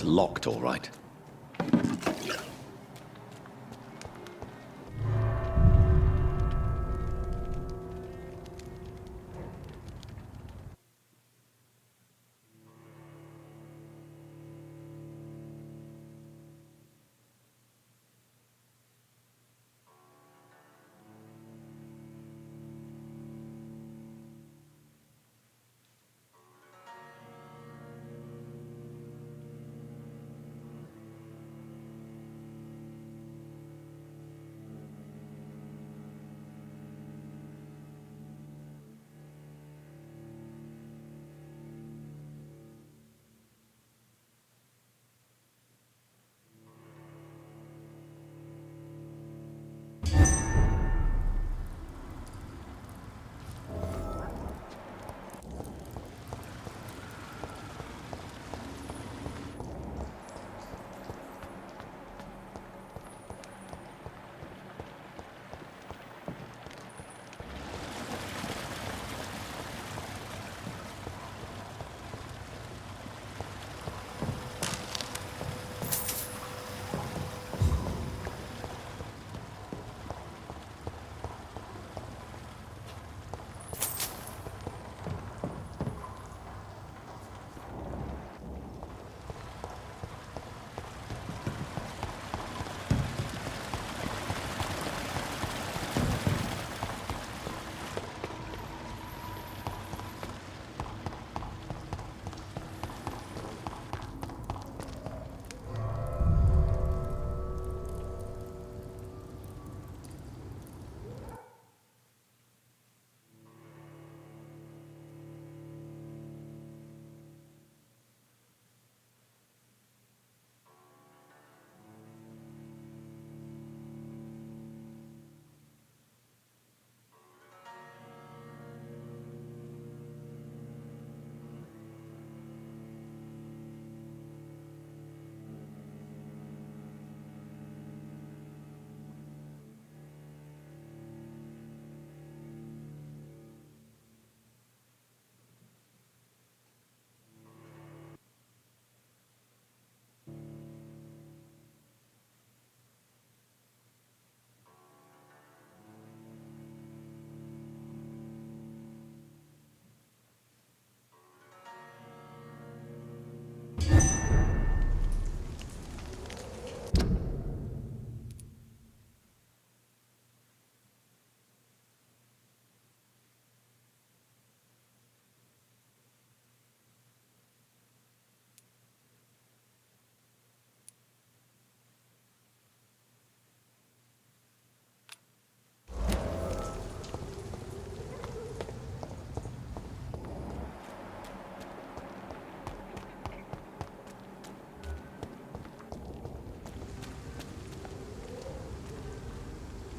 It's locked, all right.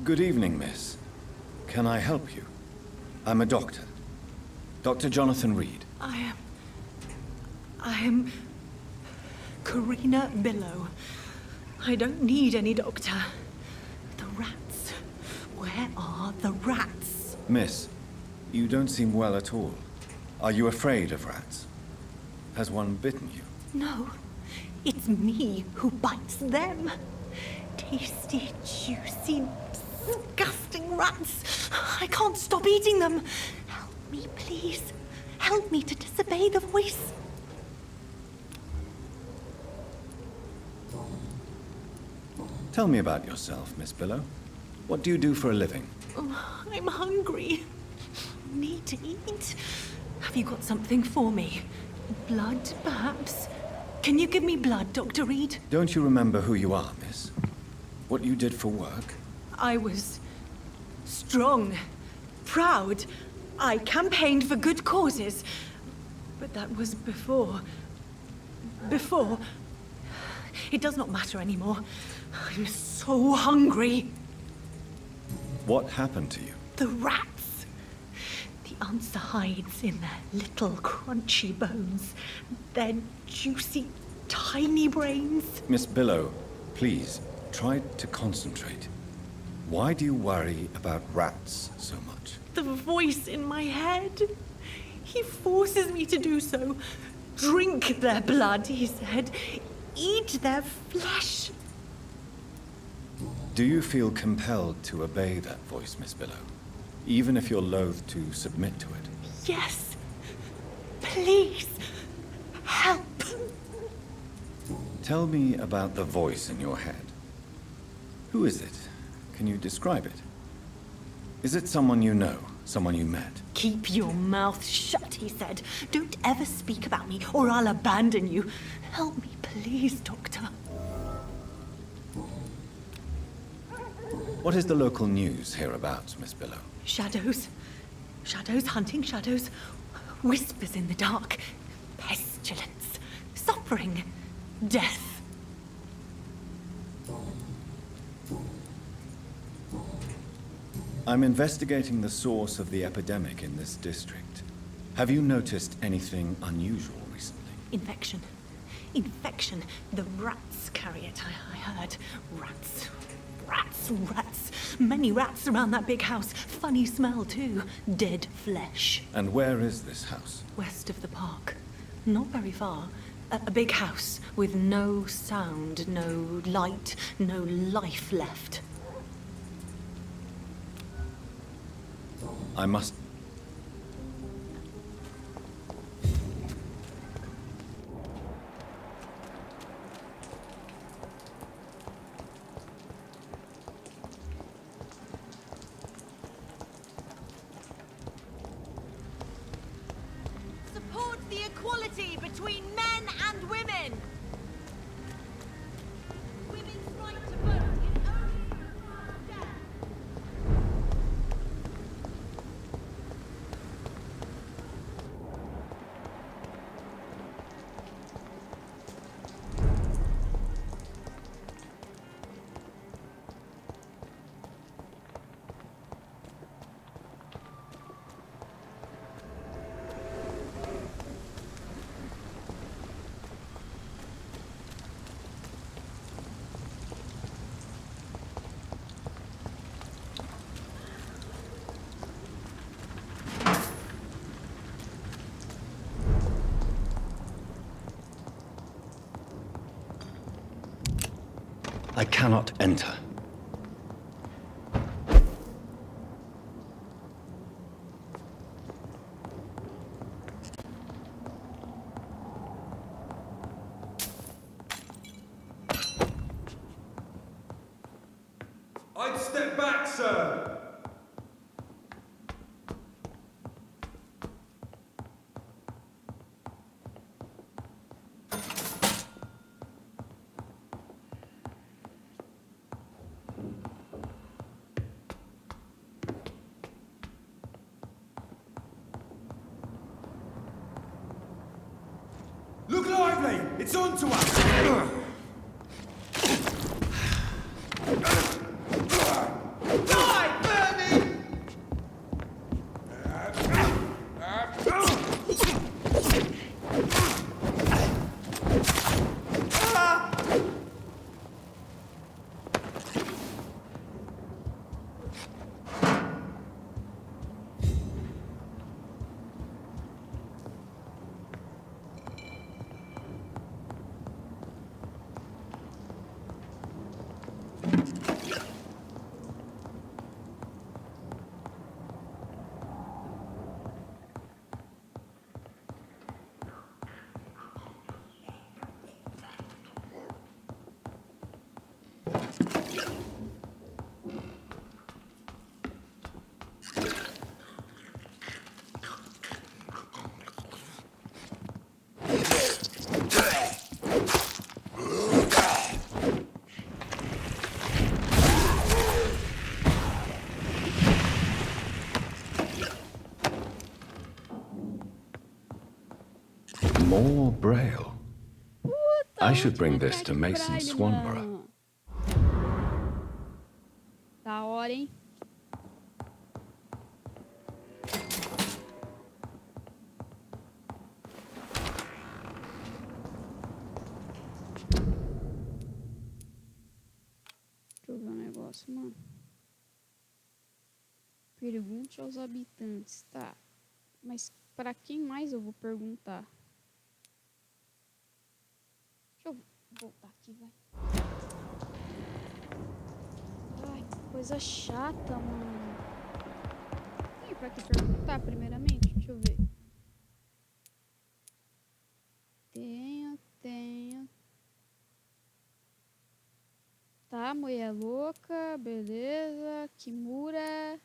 Good evening, miss. Can I help you? I'm a doctor. Dr. Jonathan Reid. I am Karina Billow. I don't need any doctor. The rats. Where are the rats? Miss, you don't seem well at all. Are you afraid of rats? Has one bitten you? No, it's me who bites them. Tasty, juicy, disgusting rats. I can't stop eating them. Help me, please. Help me to disobey the voice. Tell me about yourself, Miss Billow. What do you do for a living? I'm hungry. Need to eat. Have you got something for me? Blood, perhaps? Can you give me blood, Dr. Reid? Don't you remember who you are, miss? What you did for work? I was strong, proud. I campaigned for good causes. But that was before. Before. It does not matter anymore. I'm so hungry. What happened to you? The rats. The answer hides in their little crunchy bones. Their juicy, tiny brains. Miss Billow, please, try to concentrate. Why do you worry about rats so much? The voice in my head. He forces me to do so. Drink their blood, he said. eat their flesh. Do you feel compelled to obey that voice, Miss Billow? Even if you're loath to submit to it? Yes. Please. Help. Tell me about the voice in your head. Who is it? Can you describe it? Is it someone you know? Someone you met? Keep your mouth shut, he said. Don't ever speak about me, or I'll abandon you. Help me, please, Doctor. What is the local news hereabouts, Miss Billow? Shadows. Shadows hunting shadows. Whispers in the dark. Pestilence. Suffering. Death. I'm investigating the source of the epidemic in this district. Have you noticed anything unusual recently? Infection. Infection. The rats carry it, I heard. Rats. Rats, rats. Many rats around that big house. Funny smell, too. Dead flesh. And where is this house? West of the park. Not very far. A big house with no sound, no light, no life left. I must... Support the equality between men and women. Women's right to vote is only for death. I cannot enter. I'd step back, sir. Look lively! It's on to us! Die, Bernie! More Braille. Puta, I should onde bring vai this ter to de Mason braille, Swanborough. mano? Da hora, hein? Deixa eu ver um negócio, mano. Pergunte aos habitantes, tá? Mas pra quem mais eu vou perguntar? Deixa eu... Vou voltar aqui, vai. Ai, que coisa chata, mano. Tem pra que perguntar, primeiramente? Deixa eu ver. Tenho. Tá, mulher louca, beleza. Kimura.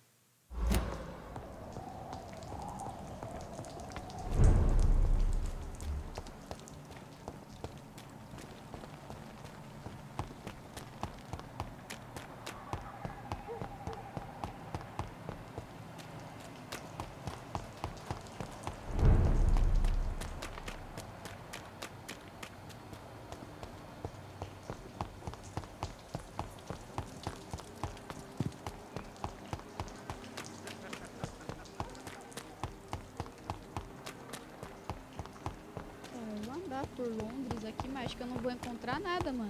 Eu vou andar por Londres aqui, mas acho que eu não vou encontrar nada, mano.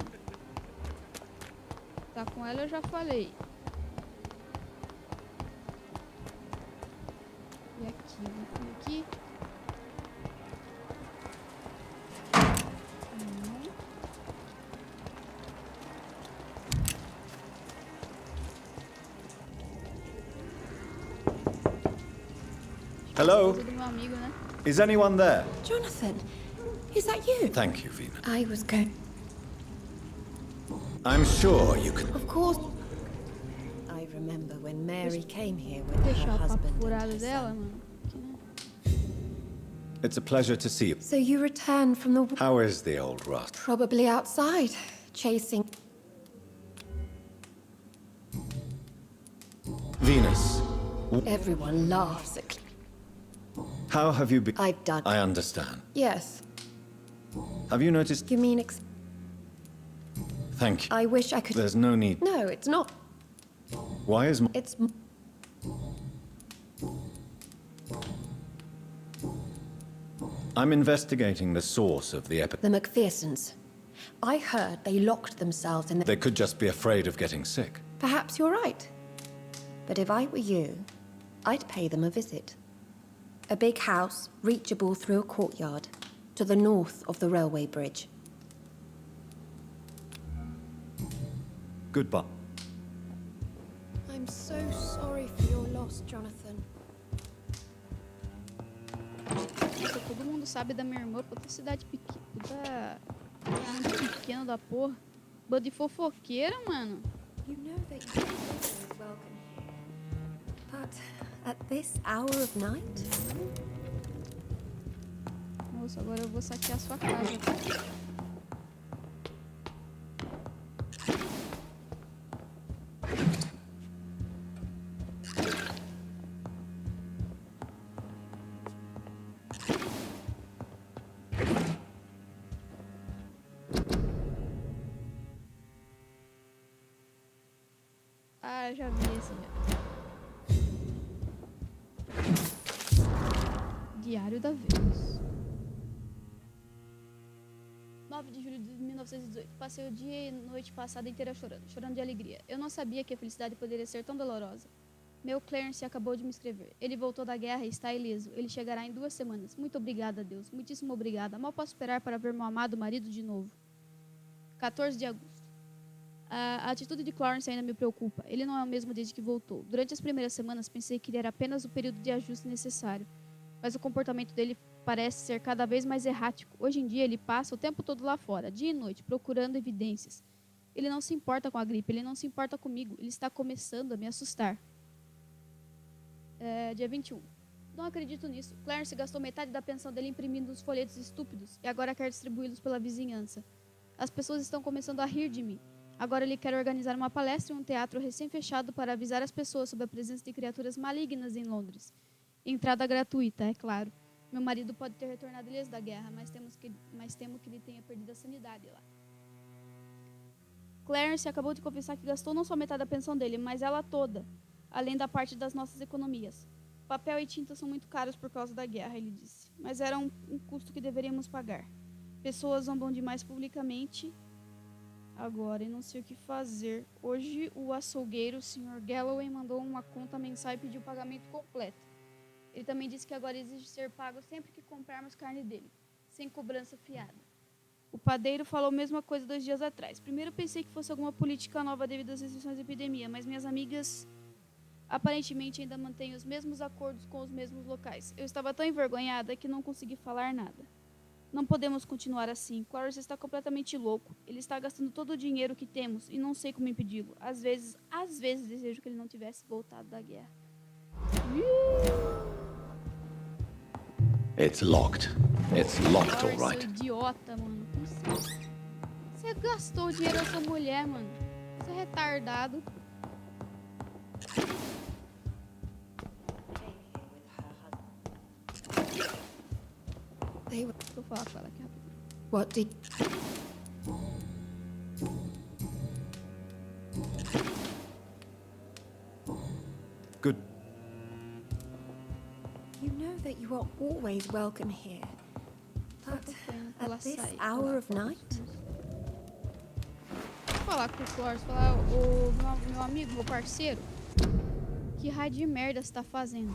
Tá com ela, eu já falei. E aqui, vou aqui. Hello? Coisa do meu amigo, né? Is anyone there? Jonathan, is that you? Thank you, Vina. I was going... I'm sure you can... Of course. I remember when Mary came here with her Deixar o papo husband and furado her dela, son. mano. Aqui, né? It's a pleasure to see you. So you returned from the... How is the old rust? Probably outside, chasing... Venus, Everyone laughs at... how have you been? I've done... I understand. Yes. Have you noticed? You mean Thank you. I wish I could... There's no need. No, it's not. Why is... It's... I'm investigating the source of the epidemic. The McPhersons. I heard they locked themselves in the... They could just be afraid of getting sick. Perhaps you're right. But if I were you, I'd pay them a visit. A big house, reachable through a courtyard, to the north of the railway bridge. Goodbye. I'm so sorry for your loss, Jonathan. Nossa, todo mundo sabe da minha irmã, puta cidade pequena, puta pequena da porra. Bando de fofoqueira, mano. You know that you are welcome here. But at this hour of night? Moça, agora eu vou saquear a sua casa, tá? Ah, já vi esse já. Diário da Vênus. 9 de julho de 1918. Passei o dia e noite passada inteira chorando de alegria. Eu não sabia que a felicidade poderia ser tão dolorosa. Meu Clarence acabou de me escrever. Ele voltou da guerra e está ileso. Ele chegará em 2 semanas. Muito obrigada, Deus. Muitíssimo obrigada. Mal posso esperar para ver meu amado marido de novo. 14 de agosto. A atitude de Clarence ainda me preocupa. Ele não é o mesmo desde que voltou. Durante as primeiras semanas pensei que ele era apenas o período de ajuste necessário. Mas o comportamento dele parece ser cada vez mais errático. Hoje em dia ele passa o tempo todo lá fora, dia e noite, procurando evidências. Ele não se importa com a gripe, ele não se importa comigo. Ele está começando a me assustar. Dia 21. Não acredito nisso. Clarence gastou metade da pensão dele imprimindo uns folhetos estúpidos e agora quer distribuí-los pela vizinhança. As pessoas estão começando a rir de mim. Agora ele quer organizar uma palestra em um teatro recém-fechado para avisar as pessoas sobre a presença de criaturas malignas em Londres. Entrada gratuita, é claro. Meu marido pode ter retornado ileso da guerra, mas temo que ele tenha perdido a sanidade lá. Clarence acabou de confessar que gastou não só metade da pensão dele, mas ela toda, além da parte das nossas economias. Papel e tinta são muito caros por causa da guerra, ele disse. Mas era um custo que deveríamos pagar. Pessoas zombam demais publicamente agora e não sei o que fazer. Hoje o açougueiro, o Sr. Galloway, mandou uma conta mensal e pediu pagamento completo. Ele também disse que agora exige ser pago sempre que comprarmos carne dele, sem cobrança fiada. O padeiro falou a mesma coisa 2 dias atrás. Primeiro pensei que fosse alguma política nova devido às restrições da epidemia, mas minhas amigas aparentemente ainda mantêm os mesmos acordos com os mesmos locais. Eu estava tão envergonhada que não consegui falar nada. Não podemos continuar assim. Clarence está completamente louco. Ele está gastando todo o dinheiro que temos e não sei como impedi-lo. Às vezes desejo que ele não tivesse voltado da guerra. It's locked. It's locked, all Seu right. idiota, mano. Você gastou o dinheiro da sua mulher, mano. Você é retardado. Deixa eu falar com ela aqui rapidinho. What did... Good. You know that you are always welcome here. But at this hour of night? Vou falar com o Flores, falar, o meu amigo, meu parceiro, que raio de merda você tá fazendo?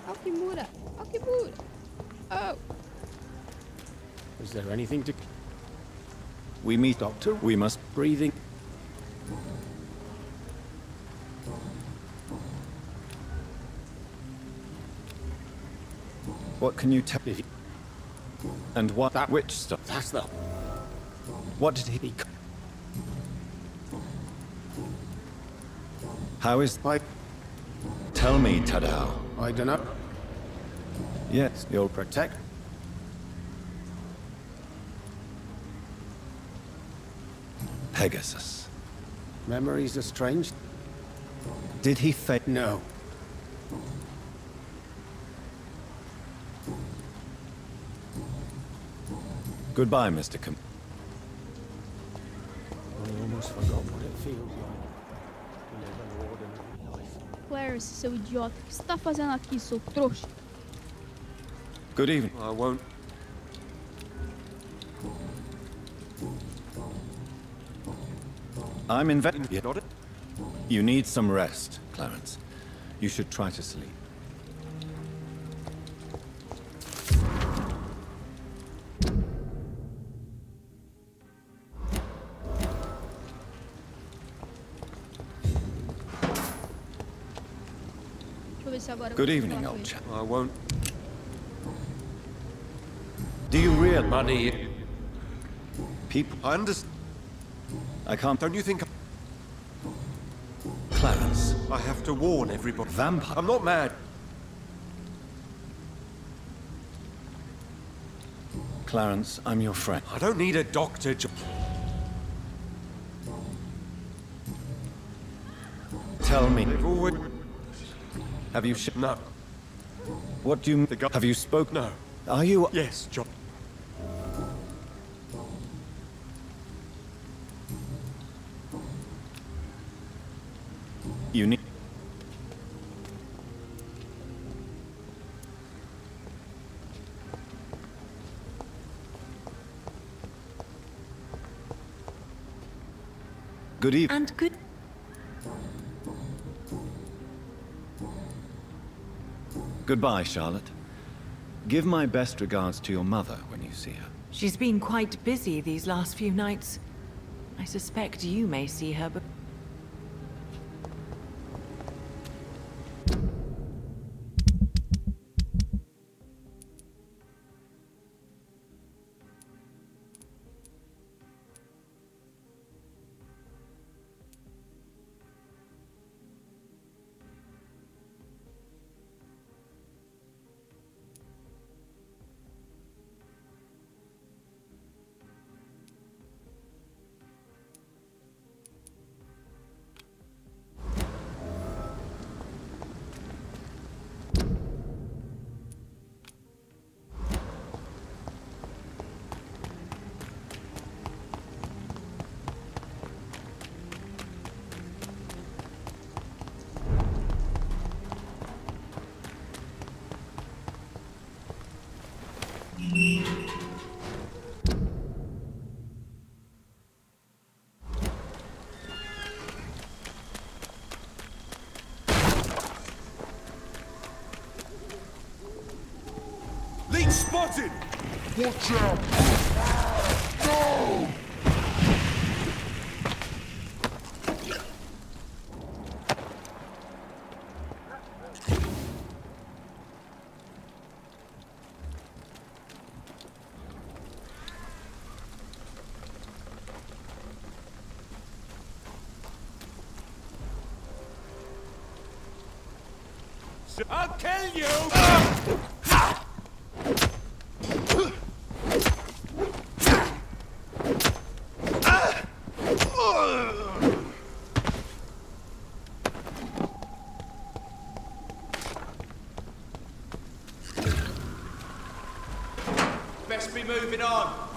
Alquimura! Alquimura! Oh! Is there anything to... We meet, Doctor. We must breathing? What can you tell me? And what that witch stuff? That's the... What did he... How is... Tell me, Tadao. I don't know. Yes, you'll protect... Pegasus. Memories are strange. Did he fail? No. Goodbye, Mr. Com... I almost forgot what it feels like to live an ordinary life. Clarence, seu idiota, o que você tá fazendo aqui, seu trouxa? Good evening. I won't. I'm inventing... Got it? You need some rest, Clarence. You should try to sleep. Deixa eu ver se agora eu Good consigo evening, falar com old ele. chap. I won't. Do you realize... Money. People... I understand. I can't... Don't you think Clarence. I have to warn everybody? Vampire. I'm not mad. Clarence, I'm your friend. I don't need a doctor. Tell me. They've always... Have you... No. What do you... The guy... Have you spoken? No. Are you... Yes, John. You need... Good evening. And good... Goodbye, Charlotte. Give my best regards to your mother when you see her. She's been quite busy these last few nights. I suspect you may see her, but... Leech spotted! Watch out! No! I'll kill you! Best be moving on.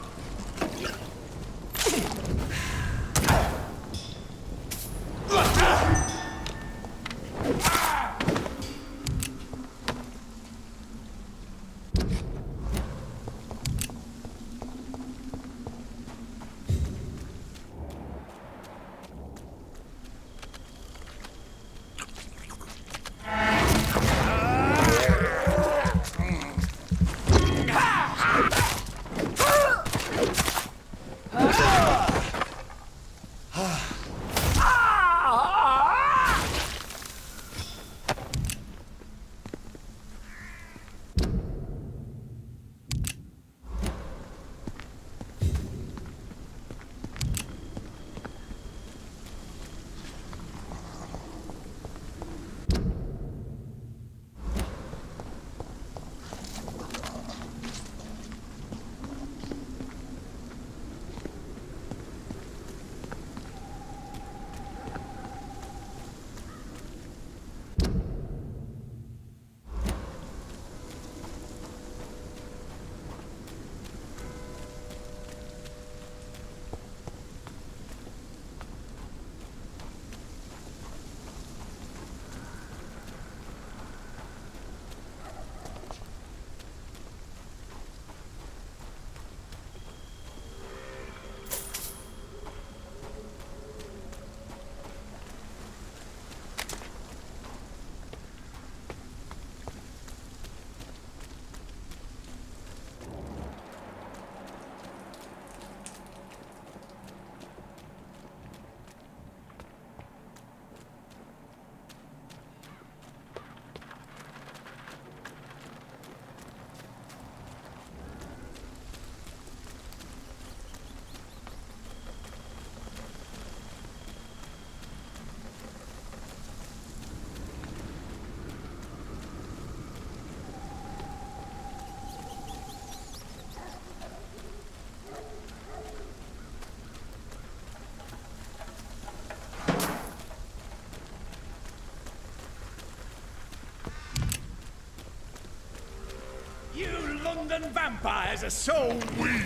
You London vampires are so weak!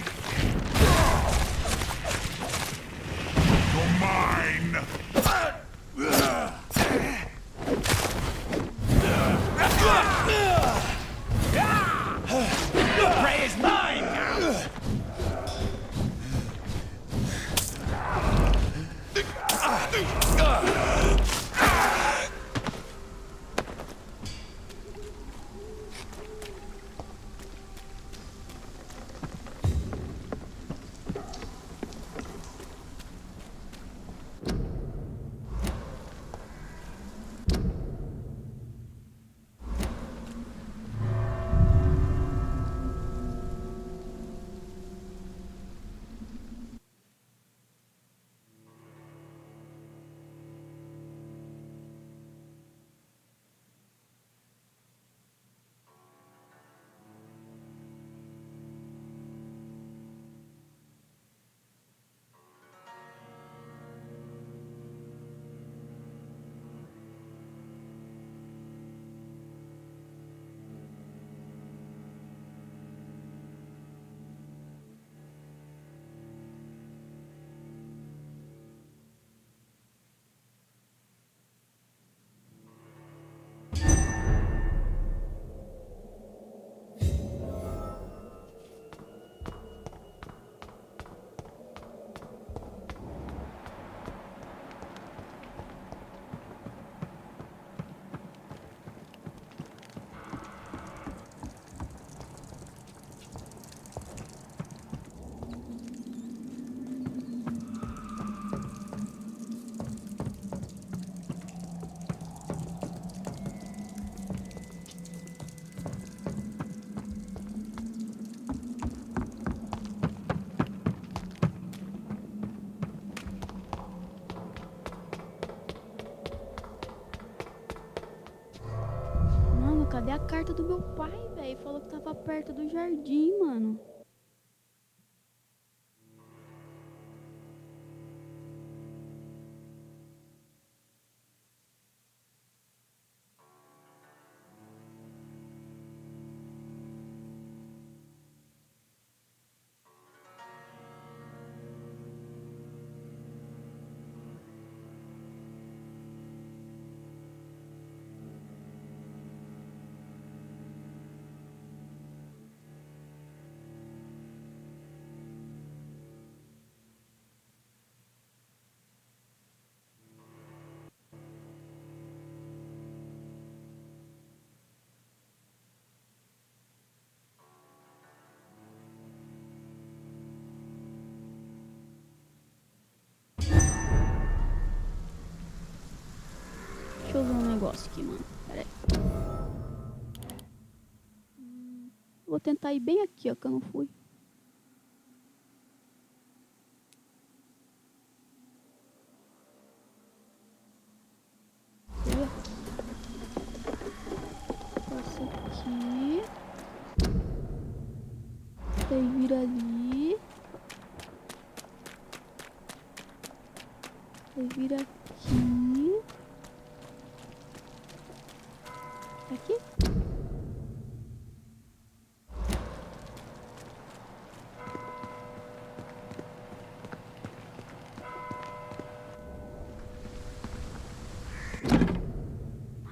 You're mine! Your prey is mine now! carta do meu pai, velho. Falou que tava perto do jardim, mano. Deixa eu ver um negócio aqui, mano. Pera aí. Vou tentar ir bem aqui, ó, que eu não fui. Passa aqui. Daí vira ali. Daí vira aqui. Aqui?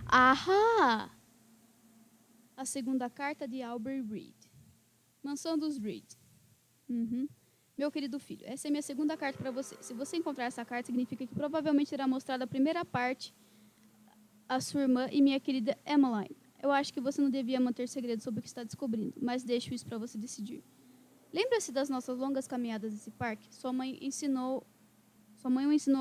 Ahá! A segunda carta de Albert Reid. Mansão dos Reid. Meu querido filho, essa é minha segunda carta para você. Se você encontrar essa carta, significa que provavelmente terá mostrado a primeira parte a sua irmã e minha querida Emmeline. Eu acho que você não devia manter segredo sobre o que está descobrindo, mas deixo isso para você decidir. Lembra-se das nossas longas caminhadas nesse parque? Sua mãe o ensinou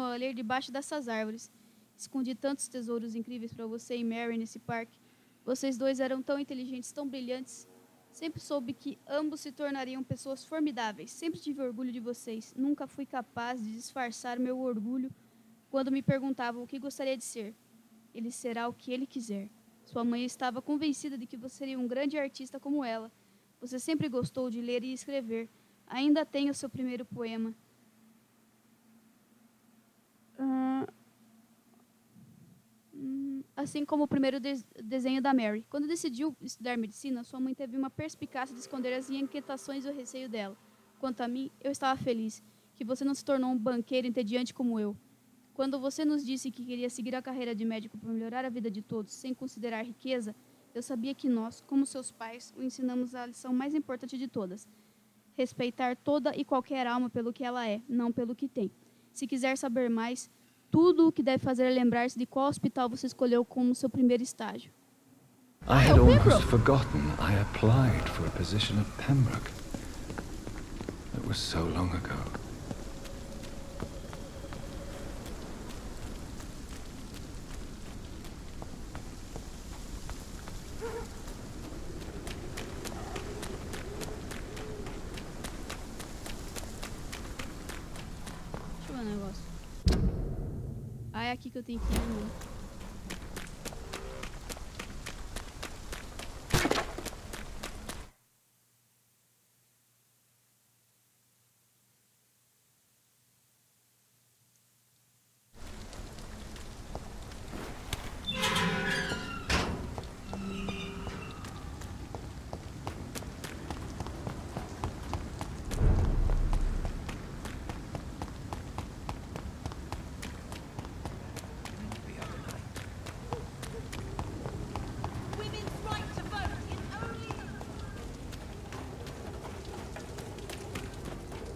a ler debaixo dessas árvores. Escondi tantos tesouros incríveis para você e Mary nesse parque. Vocês dois eram tão inteligentes, tão brilhantes. Sempre soube que ambos se tornariam pessoas formidáveis. Sempre tive orgulho de vocês. Nunca fui capaz de disfarçar meu orgulho quando me perguntavam o que gostaria de ser. Ele será o que ele quiser. Sua mãe estava convencida de que você seria um grande artista como ela. Você sempre gostou de ler e escrever. Ainda tem o seu primeiro poema. Assim como o primeiro desenho da Mary. Quando decidiu estudar medicina, sua mãe teve uma perspicácia de esconder as inquietações e o receio dela. Quanto a mim, eu estava feliz que você não se tornou um banqueiro entediante como eu. Quando você nos disse que queria seguir a carreira de médico para melhorar a vida de todos, sem considerar riqueza, eu sabia que nós, como seus pais, o ensinamos a lição mais importante de todas. Respeitar toda e qualquer alma pelo que ela é, não pelo que tem. Se quiser saber mais, tudo o que deve fazer é lembrar-se de qual hospital você escolheu como seu primeiro estágio. I had almost forgotten I applied for a position at Pembroke. It was so long ago. Deixa eu ver um negócio. Ah, é aqui que eu tenho que ir, né?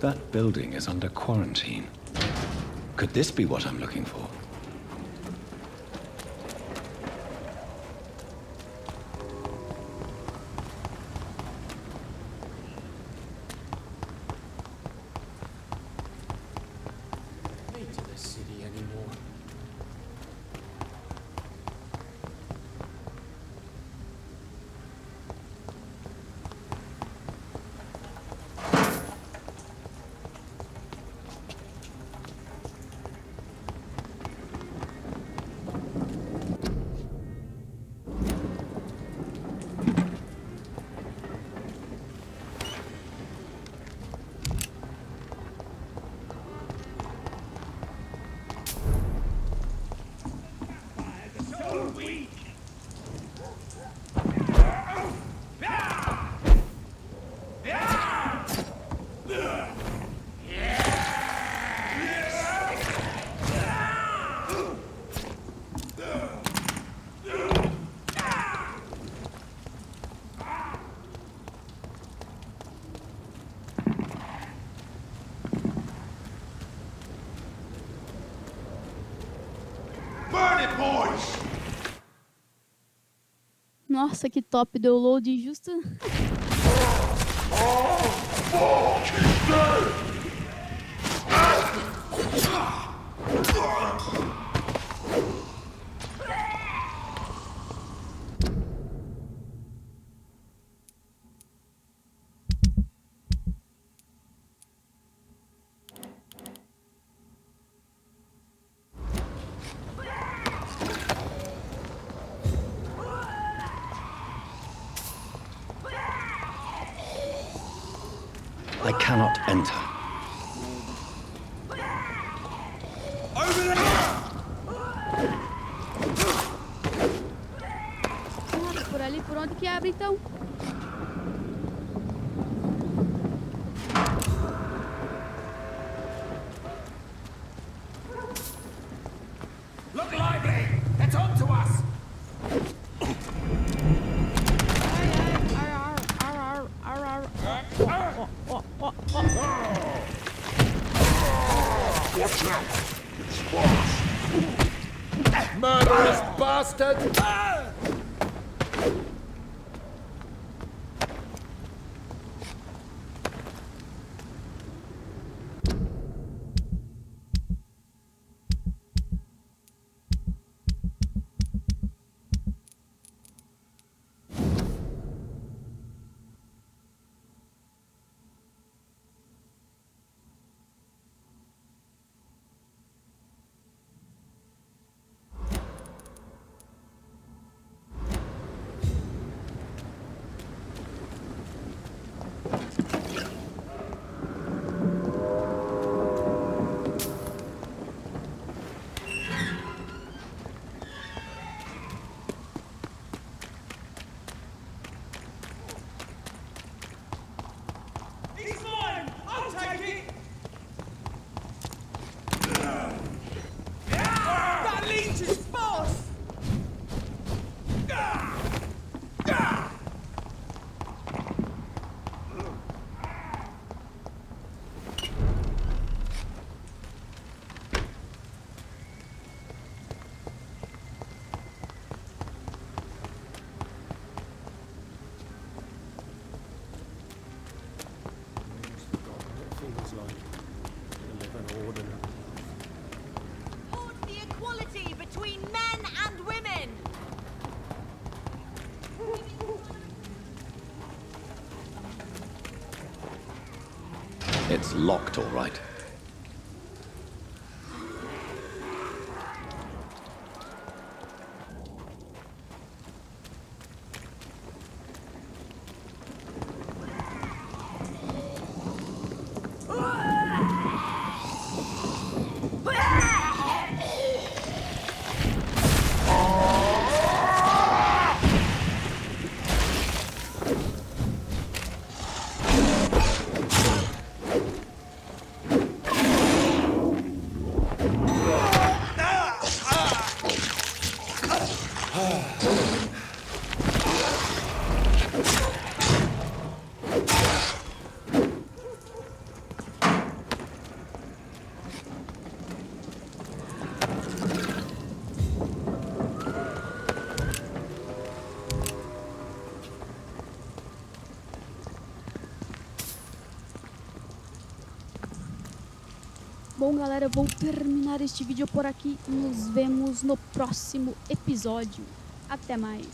That building is under quarantine. Could this be what I'm looking for? Ain't to the city anymore. Burn it, boys! Nossa, que top, deu load justo. I cannot enter. Nossa, por ali, por onde que abre então? Look lively! It's on to us! Watch out! It's fast! Murderous bastard! It's locked, all right. Bom, galera, eu vou terminar este vídeo por aqui. Nos vemos no próximo episódio. Até mais.